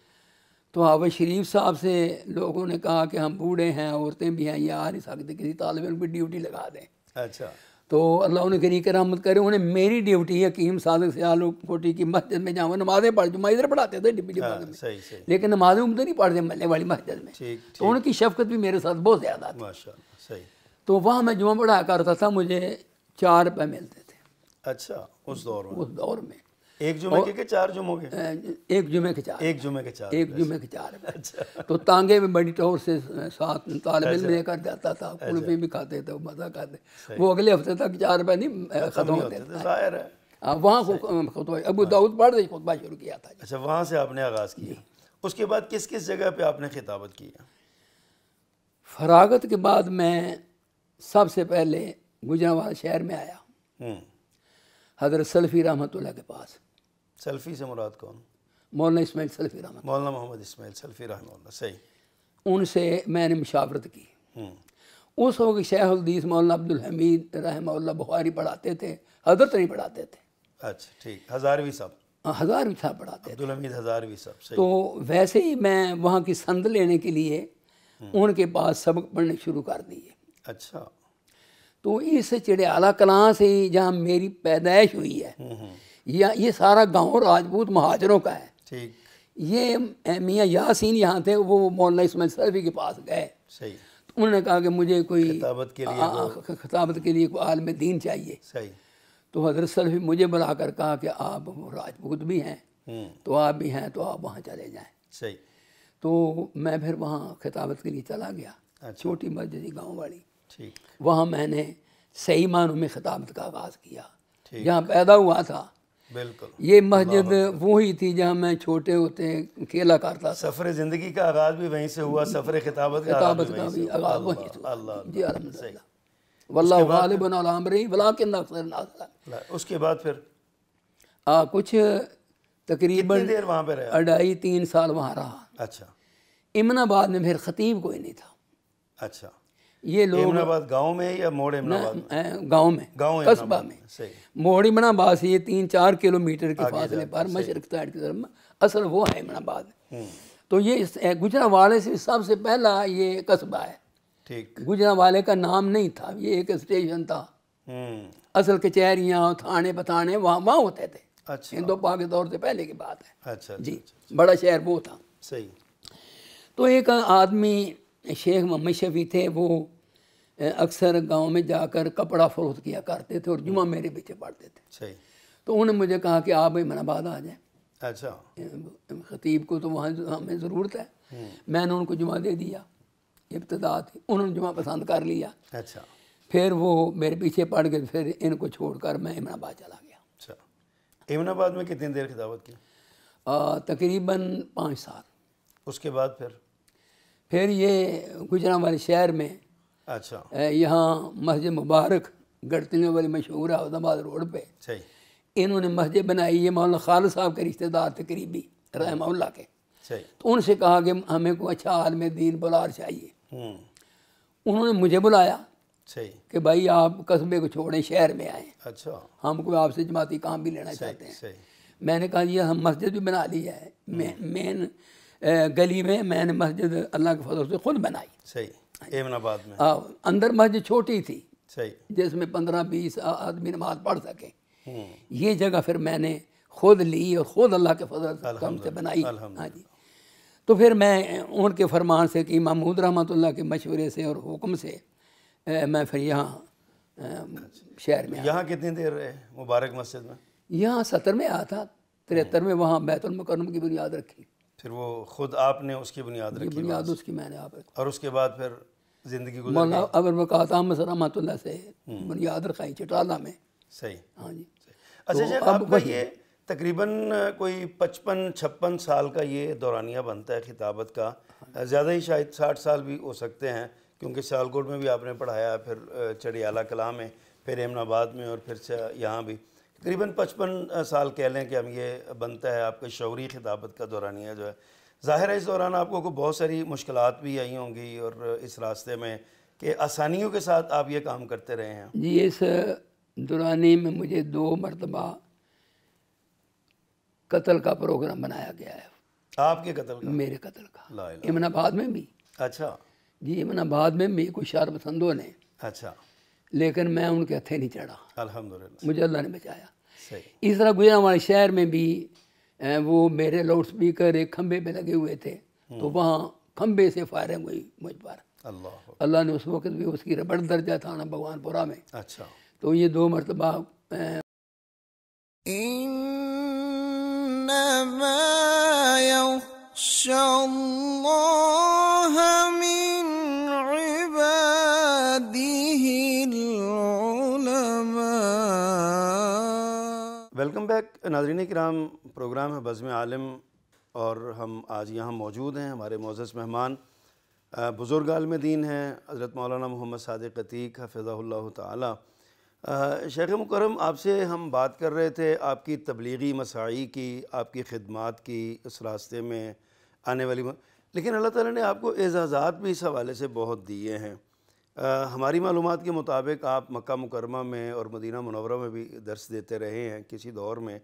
تو حافظ شریف صاحب سے لوگوں نے کہا کہ ہم بوڑھے ہیں، عورتیں بھی ہیں، یہ آ نہیں سکتے، کسی طالب علم کی ڈیوٹی لگا دیں۔ اچھا، تو اللہ انہیں کریم رحمت کرے، انہیں میری ڈیوٹی حکیم صادق سیالکوٹی کی مسجد میں جاؤں، نمازیں پڑھ جو میں ادھر پڑھاتے تھے ڈبی میں، صحیح صحیح، لیکن نمازیں ادھر نہیں پڑھتے محلے والی مسجد میں، ٹھیک، تو ان کی شفقت بھی میرے ساتھ بہت زیادہ تھی۔ ماشاء اللہ، صحیح۔ تو وہاں میں جمعہ پڑھایا کرتا تھا، مجھے 4 روپے ملتے تھے اچھا، اس دور میں اس دور میں، ایک جمعے کے کہ 4 جمعوں کے؟ ایک جمعے کے 4، ایک جمعے کے 4، ایک جمعے کے 4 روپے۔ تو تانگے میں بڑی ٹور سے ساتھ طالب علم لے کر جاتا تھا، کلفی بھی کھاتے تھے، مزہ کرتے، وہ اگلے ہفتے تک 4 روپے نہیں ختم ہوتے تھے، ظاہر ہے۔ وہاں خطبہ ابو داؤد پڑھ رہی خطبہ شروع کیا تھا۔ اچھا، وہاں سے آپ نے آغاز کیا، اس کے بعد کس کس جگہ پہ آپ نے خطابت کی؟ فراغت کے بعد میں سب سے پہلے گجرانوالہ شہر میں آیا، حضرت سلفی رحمۃ اللہ کے پاس۔ سلفی سے مراد کون؟ مولانا اسماعیل سلفی رحمۃ اللہ، مولانا محمد اسماعیل سلفی رحمہ اللہ، صحیح۔ ان سے میں نے مشاورت کی۔ اس وقت شیخ الحدیث مولانا عبدالحمید رحمہ اللہ بخاری پڑھاتے تھے، حضرت نہیں پڑھاتے تھے۔ اچھا ٹھیک، ہزاروی صاحب، ہزاروی صاحب پڑھاتے تھے۔ عبدالحمید ہزاروی صاحب، صحیح۔ تو ویسے ہی میں وہاں کی سند لینے کے لیے ان کے پاس سبق پڑھنے شروع کر دیے۔ اچھا، تو اس چڑیالہ کلاں سے ہی جہاں میری پیدائش ہوئی ہے، یہ سارا گاؤں راجپوت مہاجروں کا ہے۔ ٹھیک، یہ میاں یاسین یہاں تھے، وہ مولانا اسماعیل سلفی کے پاس گئے، صحیح، تو انہوں نے کہا کہ مجھے کوئی خطابت کے لیے کوئی عالم دین چاہیے۔ صحیح، تو حضرت سلفی مجھے بلا کر کہا کہ آپ راجپوت بھی ہیں تو آپ بھی ہیں، تو آپ وہاں چلے جائیں۔ صحیح، تو میں پھر وہاں خطابت کے لیے چلا گیا، چھوٹی مسجد گاؤں والی۔ ٹھیک، وہاں میں نے صحیح معنوں میں خطابت کا آغاز کیا، جہاں پیدا ہوا تھا۔ بالکل، یہ مسجد وہی تھی جہاں میں چھوٹے ہوتے کھیلا کرتا تھا۔ سفر زندگی کا آغاز بھی وہیں سے ہوا، سفر خطابت کا کا بھی آغاز وہیں سے ہوا۔ جی الحمدللہ، واللہ غالب علی امرہ ولکن اکثر الناس۔ اس کے بعد پھر کچھ تقریباً کتنی دیر وہاں پہ رہا؟ 2.5-3 سال وہاں رہا۔ اچھا، امن آباد میں پھر خطیب کوئی نہیں تھا۔ اچھا، یہ لوگ امن آباد گاؤں میں یا موڑ امن آباد میں؟ گاؤں میں، گاؤں قصبہ میں۔ صحیح، موڑ امن آباد سے یہ 3-4 کلومیٹر کے فاصلے پر مشرق سائڈ کی طرف، اصل وہ ہے امن آباد۔ تو یہ گجرانوالے سے سب سے پہلا یہ قصبہ ہے۔ ٹھیک، گجرانوالے کا نام نہیں تھا، یہ ایک اسٹیشن تھا۔ اصل کچہریاں تھانے پتھانے وہاں ہوتے تھے۔ اچھا، ہندو پاک کے دور سے پہلے کی بات ہے۔ اچھا، جی، بڑا شہر وہ تھا۔ صحیح، تو ایک آدمی شیخ محمد شفیع تھے، وہ اکثر گاؤں میں جا کر کپڑا فروخت کیا کرتے تھے اور جمعہ میرے پیچھے پڑھتے تھے۔ صحیح، تو انہوں نے مجھے کہا کہ آپ امن آباد آ جائیں، اچھا، خطیب کو تو وہاں ہمیں ضرورت ہے۔ میں نے ان کو جمعہ دے دیا، ابتدا تھی، انہوں نے جمعہ پسند کر لیا۔ اچھا، پھر وہ میرے پیچھے پڑ گئے، پھر ان کو چھوڑ کر میں امن آباد چلا گیا۔ اچھا، امن آباد میں کتنی دیر خطابت کی؟ تقریباً 5 سال۔ اس کے بعد پھر یہ گجرانوالے شہر میں، اچھا، یہاں مسجد مبارک گڑتلیوں والی مشہور ہے احمد آباد روڈ پہ، صحیح، انہوں نے مسجد بنائی۔ یہ مولانا خالد صاحب کے رشتہ دار تھے قریبی رحمہ اللہ کے۔ صحیح، تو ان سے کہا کہ ہمیں کوئی اچھا عالم دین بلار چاہیے۔ انہوں نے مجھے بلایا صحیح، کہ بھائی آپ قصبے کو چھوڑیں، شہر میں آئیں، اچھا، ہم کو آپ سے جماعتی کام بھی لینا چاہتے ہیں۔ صحیح، میں نے کہا یہ ہم مسجد بھی بنا لی ہے، مین گلی میں نے مسجد اللہ کے فضل سے خود بنائی۔ صحیح، امن آباد میں، اندر مسجد چھوٹی تھی صحیح، جس میں 15-20 آدمی نماز پڑھ سکیں۔ یہ جگہ پھر میں نے خود لی اور خود اللہ کے فضل سے بنائی۔ ہاں جی، تو پھر میں ان کے فرمان سے کہ امام محمود رحمۃ اللہ کے مشورے سے اور حکم سے میں پھر یہاں شہر میں یہاں کتنی دیر رہے مبارک مسجد میں؟ یہاں 70 میں آیا تھا، 73 میں وہاں بیت المکرم کی بنیاد رکھی۔ پھر وہ خود آپ نے اس کی بنیاد رکھی؟ بنیاد اس کی میں نے آپ رکھی، اور اس کے بعد پھر زندگی گزر مولانا ابوالبرکات احمد رحمۃ اللہ سے بنیاد رکھائی چٹالہ میں۔ صحیح، ہاں جی۔ اچھا شیخ، آپ کا یہ تقریباً کوئی 55-56 سال کا یہ دورانیہ بنتا ہے خطابت کا، زیادہ ہی شاید 60 سال بھی ہو سکتے ہیں، کیونکہ سیالکوٹ میں بھی آپ نے پڑھایا، پھر چڑیالہ کلاں میں، پھر امن آباد میں، اور پھر یہاں بھی تقریباً 55 سال کہہ لیں کہ ہم یہ بنتا ہے آپ کا شعوری خطابت کا دورانیہ جو ہے۔ ظاہر ہے اس دوران آپ کو بہت ساری مشکلات بھی آئی ہوں گی، اور اس راستے میں کہ آسانیوں کے ساتھ آپ یہ کام کرتے رہے ہیں۔ جی، اس دورانی میں مجھے 2 مرتبہ قتل کا پروگرام بنایا گیا ہے۔ آپ کے قتل کا؟ میرے قتل کا، لا الہ۔ امن آباد میں بھی۔ اچھا جی، امن آباد میں بھی کچھ شر پسندوں نے، اچھا، لیکن میں ان کے ہتھے نہیں چڑھا، الحمدللہ، مجھے اللہ نے بچایا۔ صحیح، اس طرح گجرانوالے شہر میں بھی وہ میرے لاؤڈ سپیکر ایک کھمبے پہ لگے ہوئے تھے، تو وہاں کھمبے سے فائرنگ ہوئی مجھ پر۔ اللہ نے اس وقت بھی اس کی ربڑ درجہ تھا نا بھگوان پورہ میں۔ اچھا، تو یہ 2 مرتبہ انما یخشی اللہ من عبادہ العلماء۔ ویلکم بیک ناظرین کرام، پروگرام ہے بزم عالم، اور ہم آج یہاں موجود ہیں۔ ہمارے معزز مہمان بزرگ عالم دین ہیں حضرت مولانا محمد صادق عتیق حفظہ اللہ تعالی۔ شیخ مکرم، آپ سے ہم بات کر رہے تھے آپ کی تبلیغی مساعی کی، آپ کی خدمات کی، اس راستے میں آنے والی لیکن اللہ تعالیٰ نے آپ کو اعزازات بھی اس حوالے سے بہت دیے ہیں. ہماری معلومات کے مطابق آپ مکہ مکرمہ میں اور مدینہ منورہ میں بھی درس دیتے رہے ہیں کسی دور میں.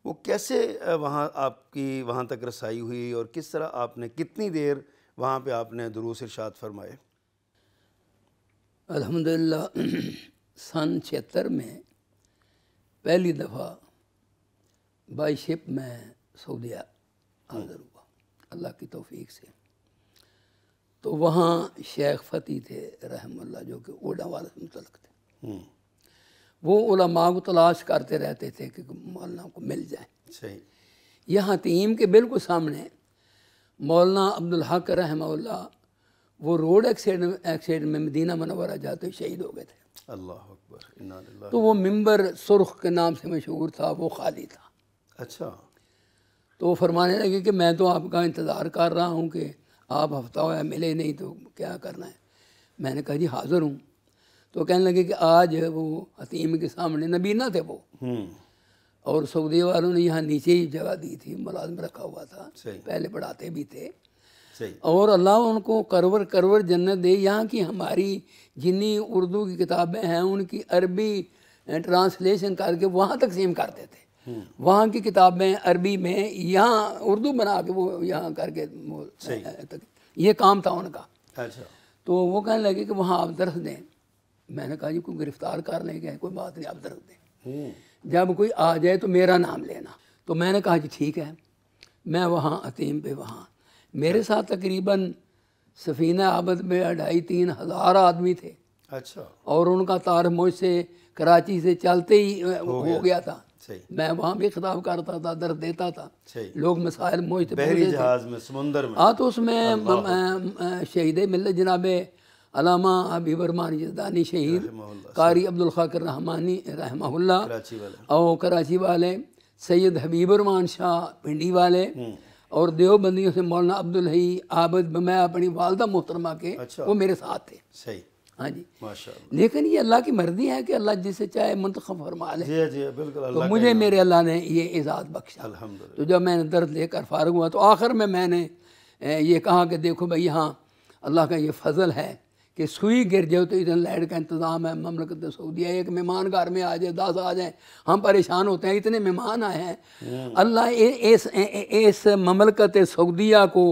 وہ کیسے وہاں آپ کی وہاں تک رسائی ہوئی اور کس طرح آپ نے کتنی دیر وہاں پہ آپ نے دروس ارشاد فرمائے؟ الحمدللہ سن 76 میں پہلی دفعہ بائی شپ میں سعودیہ حاضر ہوا اللہ کی توفیق سے. تو وہاں شیخ فتح تھے رحم اللہ جو کہ اوڈا والے سے متعلق تھے. وہ علماء کو تلاش کرتے رہتے تھے کہ مولانا کو مل جائے. صحیح. یہاں تیم کے بالکل سامنے مولانا عبدالحق رحمہ اللہ وہ روڈ ایکسیڈنٹ میں مدینہ منورہ جاتے شہید ہو گئے تھے. اللہ اکبر. انا للہ. تو وہ ممبر سرخ کے نام سے مشہور تھا، وہ خالی تھا. اچھا. تو وہ فرمانے لگے کہ میں تو آپ کا انتظار کر رہا ہوں کہ آپ ہفتہ ہوا ملے نہیں تو کیا کرنا ہے. میں نے کہا جی حاضر ہوں. تو کہنے لگے کہ آج وہ حتیم کے سامنے نبینا تھے وہ، اور سعودی والوں نے یہاں نیچے ہی جگہ دی تھی، ملازم رکھا ہوا تھا، پہلے پڑھاتے بھی تھے. اور اللہ ان کو کرور جنت دے. یہاں کی ہماری جنی اردو کی کتابیں ہیں ان کی عربی ٹرانسلیشن کر کے وہاں تقسیم کرتے تھے. وہاں کی کتابیں عربی میں یہاں اردو بنا کے وہ یہاں کر کے یہ کام تھا ان کا. تو وہ کہنے لگے کہ وہاں آپ درس دیں. میں نے کہا جی کوئی گرفتار کر لیں گے کوئی بات نہیں، آپ درس دیں. جب کوئی آ جائے تو میرا نام لینا. تو میں نے کہا جی ٹھیک ہے. میں وہاں حتیم پہ وہاں میرے ساتھ تقریباً سفینہ عابد میں 2,500-3 ہزار آدمی تھے. اچھا. اور ان کا تعارف مجھ سے کراچی سے چلتے ہی ہو گیا تھا. میں وہاں بھی خطاب کرتا تھا، درد دیتا تھا. لوگ مسائل مجھ سے بحری جہاز میں سمندر میں. ہاں تو اس میں شہید ملت جناب علامہ حبیب الرحمن یزدانی شہید، قاری عبدالخاقر رحمانی رحمہ اللہ، اور کراچی والے سید حبیب الرحمن شاہ پنڈی والے، اور دیوبندیوں سے مولانا عبدالحی عابد. میں اپنی والدہ محترمہ کے وہ میرے ساتھ تھے. صحیح. ہاں جی. لیکن یہ اللہ کی مرضی ہے کہ اللہ جسے چاہے منتخب فرما لے. جی بالکل. تو مجھے میرے اللہ نے یہ اعزاز بخشا. تو جب میں نے درد لے کر فارغ ہوا تو آخر میں نے یہ کہا کہ دیکھو بھائی یہاں اللہ کا یہ فضل ہے کہ سوئی گر جائے تو ادھر لائٹ کا انتظام ہے. مملکت سعودیہ ایک مہمان گھر میں آ جائے 10 آ جائیں ہم پریشان ہوتے ہیں، اتنے مہمان آئے ہیں. اللہ اس مملکت سعودیہ کو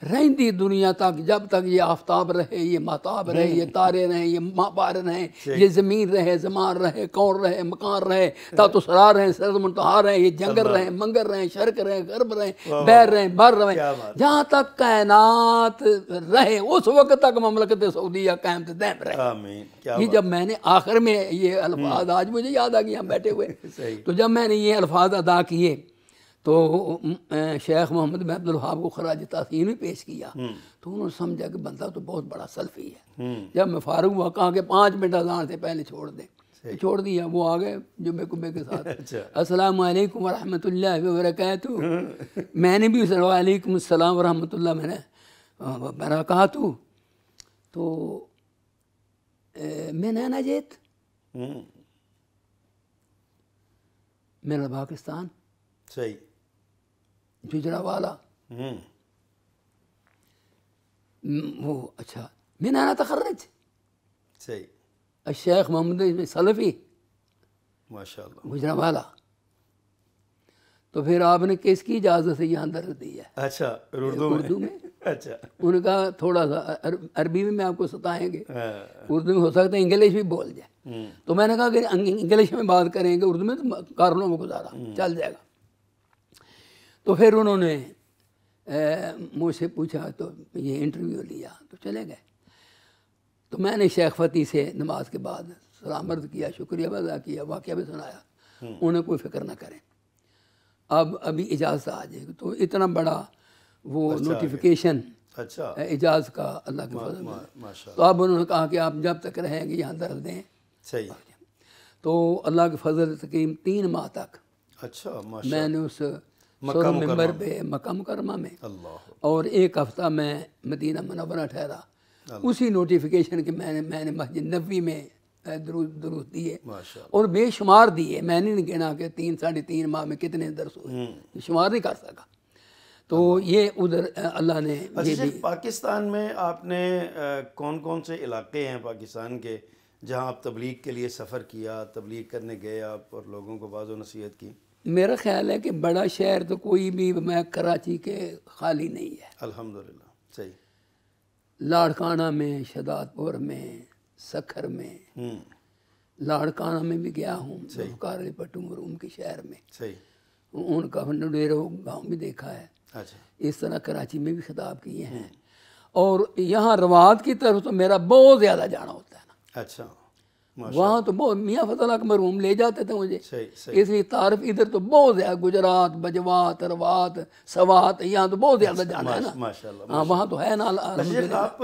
رہندی دنیا تک جب تک یہ آفتاب رہے، یہ مہتاب رہے، یہ تارے رہیں، یہ ماپار رہیں، یہ زمین رہے، زمان رہے، کون رہے، مکان رہے، تحت سرار رہیں، سرد منتہا رہیں، یہ جنگل رہیں، منگر رہیں، شرق رہیں، غرب رہیں، بحر رہیں، بر رہیں، جہاں تک کائنات رہے اس وقت تک مملکت سعودیہ قائم دائم رہے. یہ جب میں نے آخر میں یہ الفاظ آج مجھے یاد آ گیا ہم بیٹھے ہوئے، تو جب میں نے یہ الفاظ ادا کیے تو شیخ محمد بن عبد الوہاب کو خراج تحسین بھی پیش کیا. تو انہوں نے سمجھا کہ بندہ تو بہت بڑا سلفی ہے. جب میں فارغ ہوا کہا کہ 5 منٹ اذان سے پہلے چھوڑ دیں. چھوڑ دیا. وہ آ گئے جمعے کبے کے ساتھ. السلام علیکم ورحمۃ اللہ وبرکاتہ. میں نے بھی وعلیکم السلام ورحمۃ اللہ میں نے برکاتہ. تو میں نے جیت میرا پاکستان صحیح ججرا والا وہ اچھا میں نے تخرج صحیح الشیخ محمد سلفی ماشاء اللہ گجرا والا. تو پھر آپ نے کس کی اجازت سے یہاں درد دی ہے؟ اچھا اردو میں. اچھا انہوں نے کہا تھوڑا سا عربی میں آپ کو ستائیں گے، اردو میں ہو سکتا ہے انگلش بھی بول جائے. تو میں نے کہا کہ انگلش میں بات کریں گے، اردو میں تو کارنوں میں گزارا چل جائے گا. تو پھر انہوں نے مجھ سے پوچھا تو یہ انٹرویو لیا تو چلے گئے. تو میں نے شیخ فتح سے نماز کے بعد سلام عرض کیا، شکریہ ادا کیا، واقعہ بھی سنایا. انہیں کوئی فکر نہ کریں، اب ابھی اجازت آ جائے گی. تو اتنا بڑا وہ نوٹیفیکیشن اجازت کا اللہ کے فضل میں. تو اب انہوں نے کہا کہ آپ جب تک رہیں گے یہاں درد دیں. صحیح. تو اللہ کے فضل تقریباً 3 ماہ تک میں نے اس ممبر پہ مکہ مکرمہ میں، اور 1 ہفتہ میں مدینہ منورہ ٹھہرا. اسی نوٹیفیکیشن کے میں نے مسجد نبوی میں درود دیے اور بے شمار دیے. میں نے نہیں گنا کہ 3 ساڑھے 3 ماہ میں کتنے درس ہوئے، شمار نہیں کر سکا. تو یہ ادھر اللہ نے اچھا پاکستان میں آپ نے کون کون سے علاقے ہیں پاکستان کے جہاں آپ تبلیغ کے لیے سفر کیا، تبلیغ کرنے گئے آپ اور لوگوں کو واعظ و نصیحت کی؟ میرا خیال ہے کہ بڑا شہر تو کوئی بھی میں کراچی کے خالی نہیں ہے. الحمدللہ. صحیح. لاڑکانہ میں، شہداد پور میں، سکھر میں، لاڑکانہ میں بھی گیا ہوں، ذوالفقار علی بھٹو مرحوم کے شہر میں. صحیح. ان کا ڈیرو گاؤں بھی دیکھا ہے. اچھا. اس طرح کراچی میں بھی خطاب کیے ہیں. اور یہاں روات کی طرف تو میرا بہت زیادہ جانا ہوتا ہے نا. اچھا. وہاں تو بہت میاں فتح اللہ کے مرحوم لے جاتے تھے مجھے. صحیح. اس لیے تعارف ادھر تو بہت زیادہ، گجرات، بجوات، روات، سوات، یہاں تو بہت زیادہ جانا ہے نا. ماشاءاللہ. ہاں وہاں تو ہے نا. آپ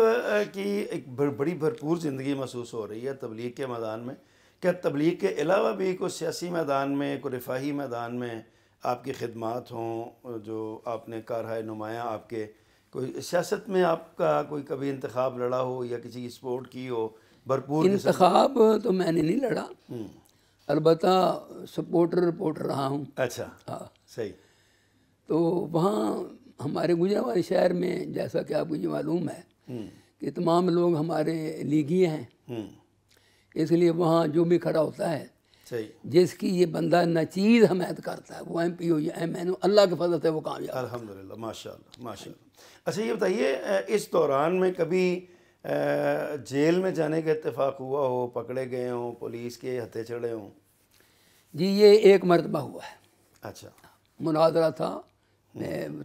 کی ایک بڑی بھرپور زندگی محسوس ہو رہی ہے تبلیغ کے میدان میں. کیا تبلیغ کے علاوہ بھی کوئی سیاسی میدان میں، کوئی رفاہی میدان میں آپ کی خدمات ہوں جو آپ نے کارہائے نمایاں، آپ کے کوئی سیاست میں آپ کا کوئی کبھی انتخاب لڑا ہو یا کسی کی سپورٹ کی ہو بھرپور؟ انتخاب تو میں نے نہیں لڑا، البتہ سپورٹر رپورٹر رہا ہوں. اچھا. ہاں. صحیح. تو وہاں ہمارے گجرانوالے شہر میں جیسا کہ آپ کو یہ معلوم ہے کہ تمام لوگ ہمارے لیگی ہیں. اس لیے وہاں جو بھی کھڑا ہوتا ہے، صحیح، جس کی یہ بندہ نچیز حمایت کرتا ہے، وہ ایم پی ہو یا ایم این او، اللہ کے فضل سے وہ کامیاب. الحمدللہ. ماشاءاللہ ماشاءاللہ. اچھا یہ بتائیے اس دوران میں کبھی جیل میں جانے کا اتفاق ہوا ہو، پکڑے گئے ہوں، پولیس کے ہتھے چڑھے ہوں؟ جی یہ ایک مرتبہ ہوا ہے. اچھا. مناظرہ تھا،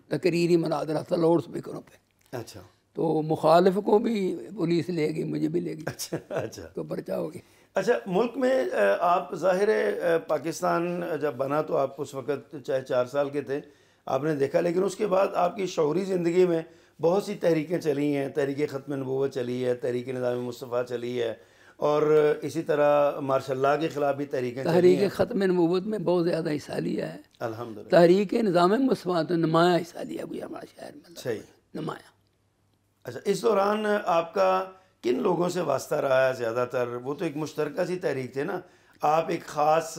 تقریری مناظرہ تھا لاؤڈ اسپیکروں پہ. اچھا. تو مخالف کو بھی پولیس لے گئی، مجھے بھی لے گئی. اچھا. اچھا. تو پرچہ ہو گیا. اچھا ملک میں آپ ظاہر ہے پاکستان جب بنا تو آپ اس وقت چاہے 4 سال کے تھے، آپ نے دیکھا، لیکن اس کے بعد آپ کی شعوری زندگی میں بہت سی تحریکیں چلی ہیں. تحریک ختم نبوت چلی ہے، تحریک نظام مصطفیٰ چلی ہے، اور اسی طرح مارشاء اللہ کے خلاف بھی تحریکیں چلی ہیں. تحریک ختم نبوت میں بہت زیادہ حصہ لیا ہے. الحمدللہ. تحریک نظام مصطفیٰ تو نمایاں حصہ لیا گیا ہمارے شہر میں. صحیح. نمایاں. اچھا اس دوران آپ کا کن لوگوں سے واسطہ رہا ہے زیادہ تر؟ وہ تو ایک مشترکہ سی تحریک تھے نا، آپ ایک خاص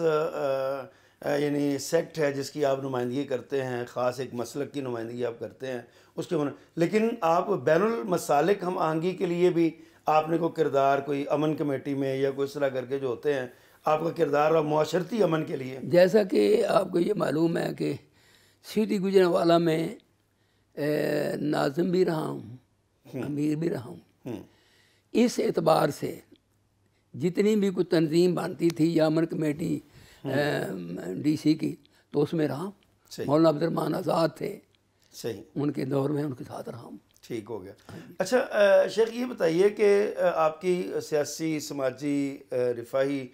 یعنی سیکٹ ہے جس کی آپ نمائندگی کرتے ہیں، خاص ایک مسلک کی نمائندگی آپ کرتے ہیں اس کے لیکن آپ بین المسالک ہم آہنگی کے لیے بھی آپ نے کوئی کردار، کوئی امن کمیٹی میں یا کوئی اس طرح کر کے جو ہوتے ہیں، آپ کا کردار اور معاشرتی امن کے لیے؟ جیسا کہ آپ کو یہ معلوم ہے کہ سٹی گجرانوالہ میں ناظم بھی رہا ہوں، امیر بھی رہا ہوں. اس اعتبار سے جتنی بھی کوئی تنظیم بنتی تھی یا امن کمیٹی ڈی سی کی، تو اس میں رہا ہوں. مولانا عبد الرحمن آزاد تھے، صحیح، ان کے دور میں ان کے ساتھ رہا ہوں. ٹھیک ہو گیا. اچھا شیخ یہ بتائیے کہ آپ کی سیاسی، سماجی، رفاہی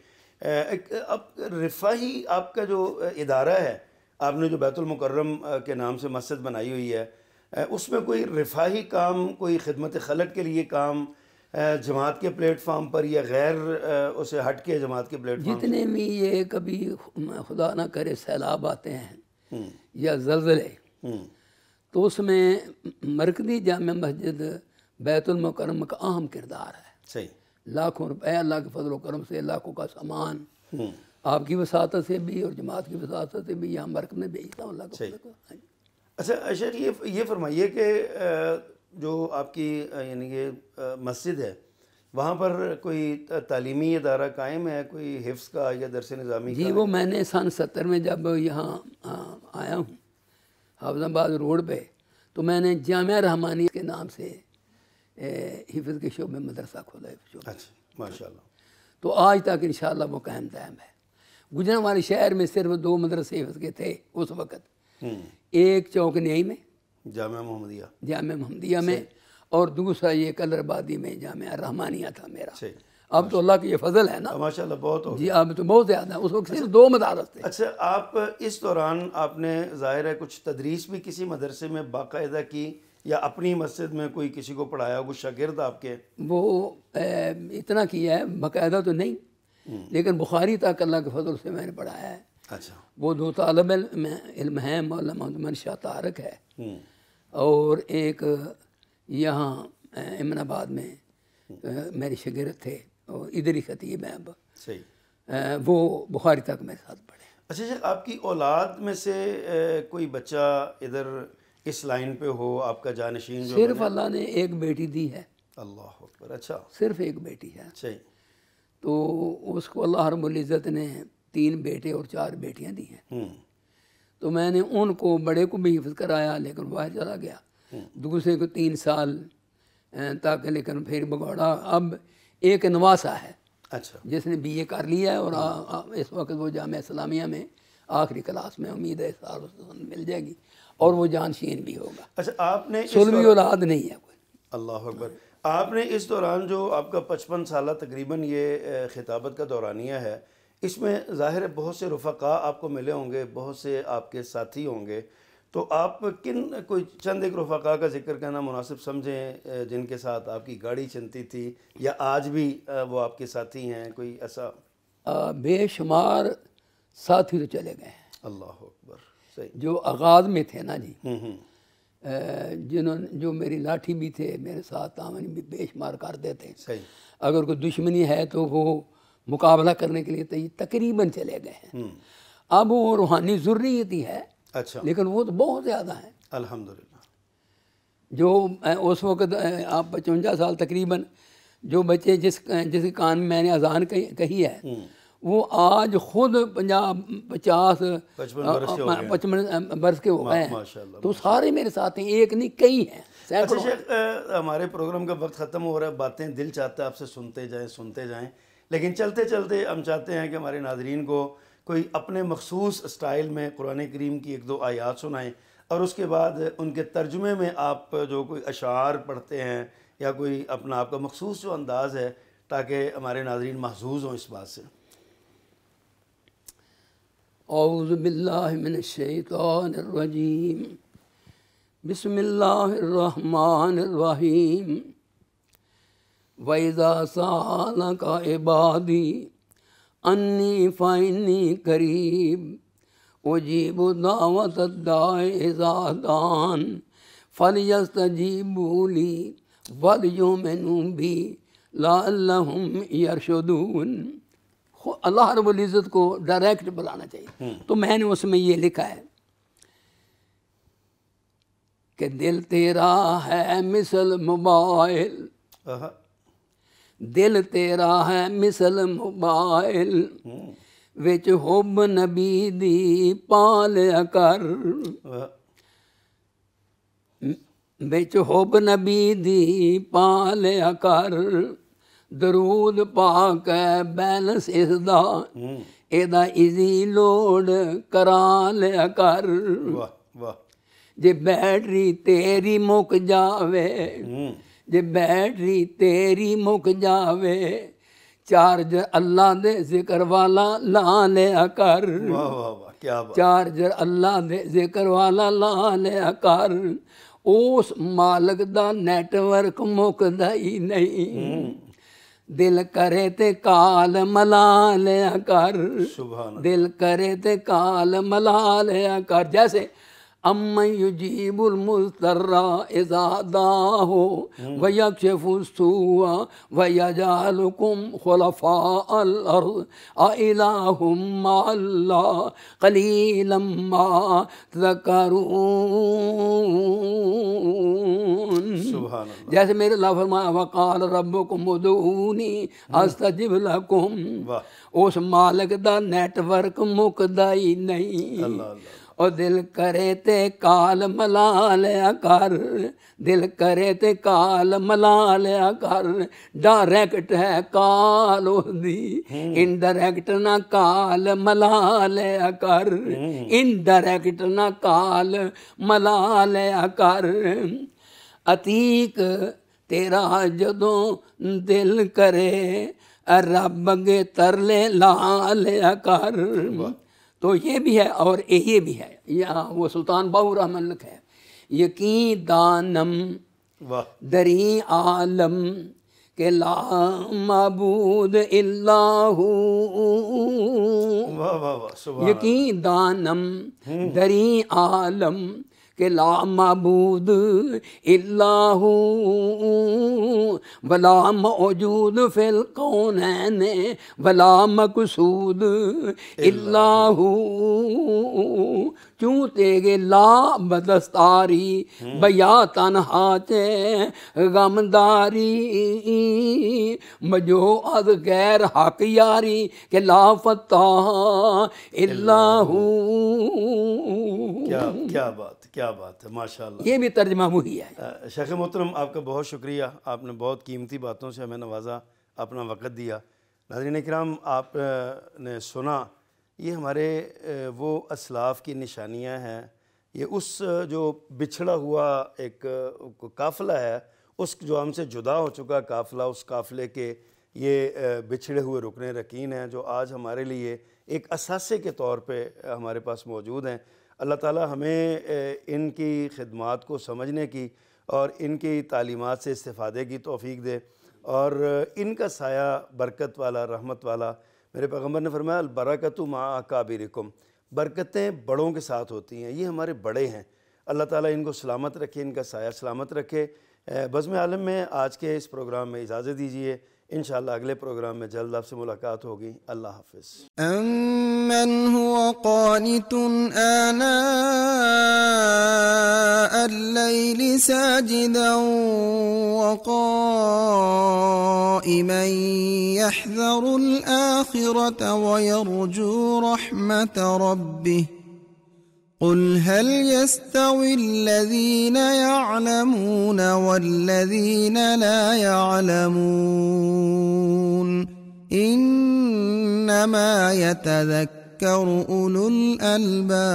آپ کا جو ادارہ ہے، آپ نے جو بیت المکرم کے نام سے مسجد بنائی ہوئی ہے، اس میں کوئی رفاہی کام، کوئی خدمت خلق کے لیے کام جماعت کے پلیٹ فارم پر یا غیر اسے ہٹ کے جماعت کے پلیٹ فارم؟ جتنے بھی یہ کبھی خدا نہ کرے سیلاب آتے ہیں یا زلزلے، تو اس میں مرکزی جامع مسجد بیت المکرم کا اہم کردار ہے. صحیح. لاکھوں روپے اللہ کے فضل و کرم سے، لاکھوں کا سامان آپ کی وساطت سے بھی اور جماعت کی وساطت سے بھی یہاں مرکز میں بھیجتا ہوں. اللہ کا فضل. اچھا شیخ یہ فرمائیے کہ جو آپ کی یعنی کہ مسجد ہے، وہاں پر کوئی تعلیمی ادارہ قائم ہے، کوئی حفظ کا یا درس نظامی کا؟ جی وہ میں نے سن 70 میں جب یہاں آیا ہوں حافظ آباد روڈ پہ، تو میں نے جامعہ رحمانیہ کے نام سے حفظ کے شعبے میں مدرسہ کھولا ہے. اچھا ماشاء اللہ. تو آج تک انشاءاللہ وہ قائم دائم ہے. گجرانوالے شہر میں صرف 2 مدرسے حفظ کے تھے اس وقت، ایک چوک نیائی میں جامعہ محمدیہ میں، اور دوسرا یہ کلر آبادی میں جامعہ رحمانیہ تھا میرا. اب تو اللہ کی یہ فضل ہے نا ماشاءاللہ بہت ہو. جی اب تو بہت زیادہ ہے. اس وقت صرف 2 مدارس تھے. اچھا آپ اس دوران آپ نے ظاہر ہے کچھ تدریس بھی کسی مدرسے میں باقاعدہ کی یا اپنی مسجد میں کوئی کسی کو پڑھایا، کوئی شاگرد آپ کے؟ وہ اتنا کیا ہے، باقاعدہ تو نہیں، لیکن بخاری تک اللہ کے فضل سے میں نے پڑھایا ہے. اچھا. وہ 2 طالب علم ہیں، مولانا محمد شاہ طارق ہے، اور ایک یہاں امن آباد میں میرے شاگرد تھے، اور ادھر ہی خطیب ہیں اب. صحیح. وہ بخاری تک میرے ساتھ پڑھے. اچھا شیخ آپ کی اولاد میں سے کوئی بچہ ادھر اس لائن پہ ہو آپ کا جانشین جو صرف اللہ نے ایک بیٹی دی ہے، اللہ اکبر، اچھا صرف ایک بیٹی ہے، صحیح، تو اس کو اللہ رب العزت نے 3 بیٹے اور 4 بیٹیاں دی ہیں۔ تو میں نے ان کو بڑے کو بھی حفظ کرایا لیکن باہر چلا گیا، دوسرے کو 3 سال تک، لیکن پھر بگوڑا اب ایک نواسا ہے اچھا جس نے BA کر لیا ہے، اور اس وقت وہ جامعہ اسلامیہ میں آخری کلاس میں، امید ہے سال مل جائے گی، اور وہ جانشین بھی ہوگا۔ اچھا آپ نے سلوی اولاد نہیں ہے کوئی۔ اللہ اکبر، آپ نے اس دوران جو آپ کا 55 سالہ تقریباً یہ خطابت کا دورانیہ ہے، اس میں ظاہر ہے بہت سے رفقاء آپ کو ملے ہوں گے، بہت سے آپ کے ساتھی ہوں گے، تو آپ کوئی چند ایک رفقاء کا ذکر کرنا مناسب سمجھیں جن کے ساتھ آپ کی گاڑی چلتی تھی یا آج بھی وہ آپ کے ساتھی ہیں، کوئی ایسا؟ بے شمار ساتھی تو چلے گئے ہیں، اللہ اکبر، صحیح، جو آغاز میں تھے نا جی، جو میری لاٹھی بھی تھے میرے ساتھ، تعاون بھی بے شمار کرتے تھے، صحیح، اگر کوئی دشمنی ہے تو وہ مقابلہ کرنے کے لیے تقریباً چلے گئے ہیں۔ اب وہ روحانی ضروریت ہی ہے، اچھا، لیکن وہ تو بہت زیادہ ہیں۔ الحمدللہ، جو اس وقت آپ 55 سال تقریباً جو بچے جس کے کان میں نے اذان کہی ہے، وہ آج خود 50 برس کے ہو گئے ہیں، تو سارے میرے ساتھ ہیں، ایک نہیں کئی ہیں، اچھا شیخ، ہمارے پروگرام کا وقت ختم ہو رہا ہے، باتیں دل چاہتا ہے آپ سے سنتے جائیں، لیکن چلتے چلتے ہم چاہتے ہیں کہ ہمارے ناظرین کو کوئی اپنے مخصوص اسٹائل میں قرآن کریم کی 1-2 آیات سنائیں، اور اس کے بعد ان کے ترجمے میں آپ جو کوئی اشعار پڑھتے ہیں یا کوئی اپنا آپ کا مخصوص جو انداز ہے، تاکہ ہمارے ناظرین محظوظ ہوں اس بات سے۔ اعوذ باللہ من الشیطان الرجیم، بسم اللہ الرحمن الرحیم، وَإِذَا سَأَلَكَ عِبَادِي أَنِّي فَإِنِّي قَرِيبٌ أُجِيبُ دَعْوَةَ الدَّاعِ إِذَا دَعَانِ فَلْيَسْتَجِيبُوا لِي وَلْيُؤْمِنُوا بِي لَعَلَّهُمْ يَرْشُدُونَ۔ اللہ رب العزت کو ڈائریکٹ بلانا چاہیے، تو میں نے اس میں یہ لکھا ہے کہ دل تیرا ہے مثل موبائل، دل تیرا ہے مثل موبائل، وچ حب نبی دی پالیا کر، وچ حب نبی دی پالیا کر، درود پاک ہے بیلنس اس دا، ایدا ایزی لوڈ کرا لیا کر، جے بیٹری تیری مک جاوے، جے بیٹری تیری مک جاوے، چارجر اللہ دے ذکر والا لا لیا کر، چارجر اللہ دے ذکر والا لا لیا کر، اس مالک دا نیٹ ورک مکدا ہی نہیں، دل کرے تے کال ملا لیا کر، دل کرے تے کال ملا لیا کر، جیسے امن یجیب المضطر اذا دعاہ ویکشف السوء ویجعلکم خلفاء الارض االہ مع اللہ قلیلا ما تذکرون۔ جیسے میرے اللہ فرمایا وقال ربکم ادعونی استجب لکم، اس مالک دا نیٹ ورک مکدا ہی نہیں، اور دل کرے تے کال ملا لیا کر، دل کرے تے کال ملا لیا کر، ڈائریکٹ ہے کال دی، انڈائریکٹ نہ کال ملا لیا کر، انڈائریکٹ نہ کال ملا لیا کر، عتیق تیرا جدوں دل کرے رب اگے ترلے لا لیا کر۔ تو یہ بھی ہے اور یہ بھی ہے، یہاں وہ سلطان باہو رحمن لکھا ہے، یقین دانم دری عالم کہ لا معبود الا ہو، یقین دانم دری عالم کہ لا معبود الا ہو، ولا موجود فی الکونین ولا مقصود الا ہو، چوں تیگے لا بدستاری بیا تنہا چے غمداری مجھو از غیر حق یاری کہ لا فتح الا ہو. کیا بات ہے، ماشاء اللہ. یہ بھی ترجمہ وہی ہے. شیخ محترم آپ کا بہت شکریہ، آپ نے بہت قیمتی باتوں سے ہمیں نوازا، اپنا وقت دیا. ناظرین کرام، آپ نے سنا یہ ہمارے وہ اسلاف کی نشانیاں ہیں. یہ اس جو بچھڑا ہوا ایک قافلہ ہے، اس جو ہم سے جدا ہو چکا قافلہ، اس قافلے کے یہ بچھڑے ہوئے رکن رکین ہیں جو آج ہمارے لیے ایک اثاثے کے طور پہ ہمارے پاس موجود ہیں. اللہ تعالی ہمیں ان کی خدمات کو سمجھنے کی اور ان کی تعلیمات سے استفادے کی توفیق دے، اور ان کا سایہ برکت والا، رحمت والا. میرے پیغمبر نے فرمایا البرکۃ مع اکابرکم، برکتیں بڑوں کے ساتھ ہوتی ہیں. یہ ہمارے بڑے ہیں، اللہ تعالیٰ ان کو سلامت رکھے، ان کا سایہ سلامت رکھے. بزم عالم میں آج کے اس پروگرام میں اجازت دیجیے، انشاءاللہ اگلے پروگرام میں جلد آپ سے ملاقات ہوگی. اللہ حافظ. أَمَّنْ هُوَ قَانِتٌ آنَاءَ اللَّيْلِ سَاجِدًا وَقَائِمًا يَحْذَرُ الْآخِرَةَ وَيَرْجُو رَحْمَةَ رَبِّهِ قُلْ هَلْ يَسْتَوِي الَّذِينَ يَعْلَمُونَ وَالَّذِينَ لَا يَعْلَمُونَ إِنَّمَا يَتَذَكَّرُ أُولُو الْأَلْبَابِ.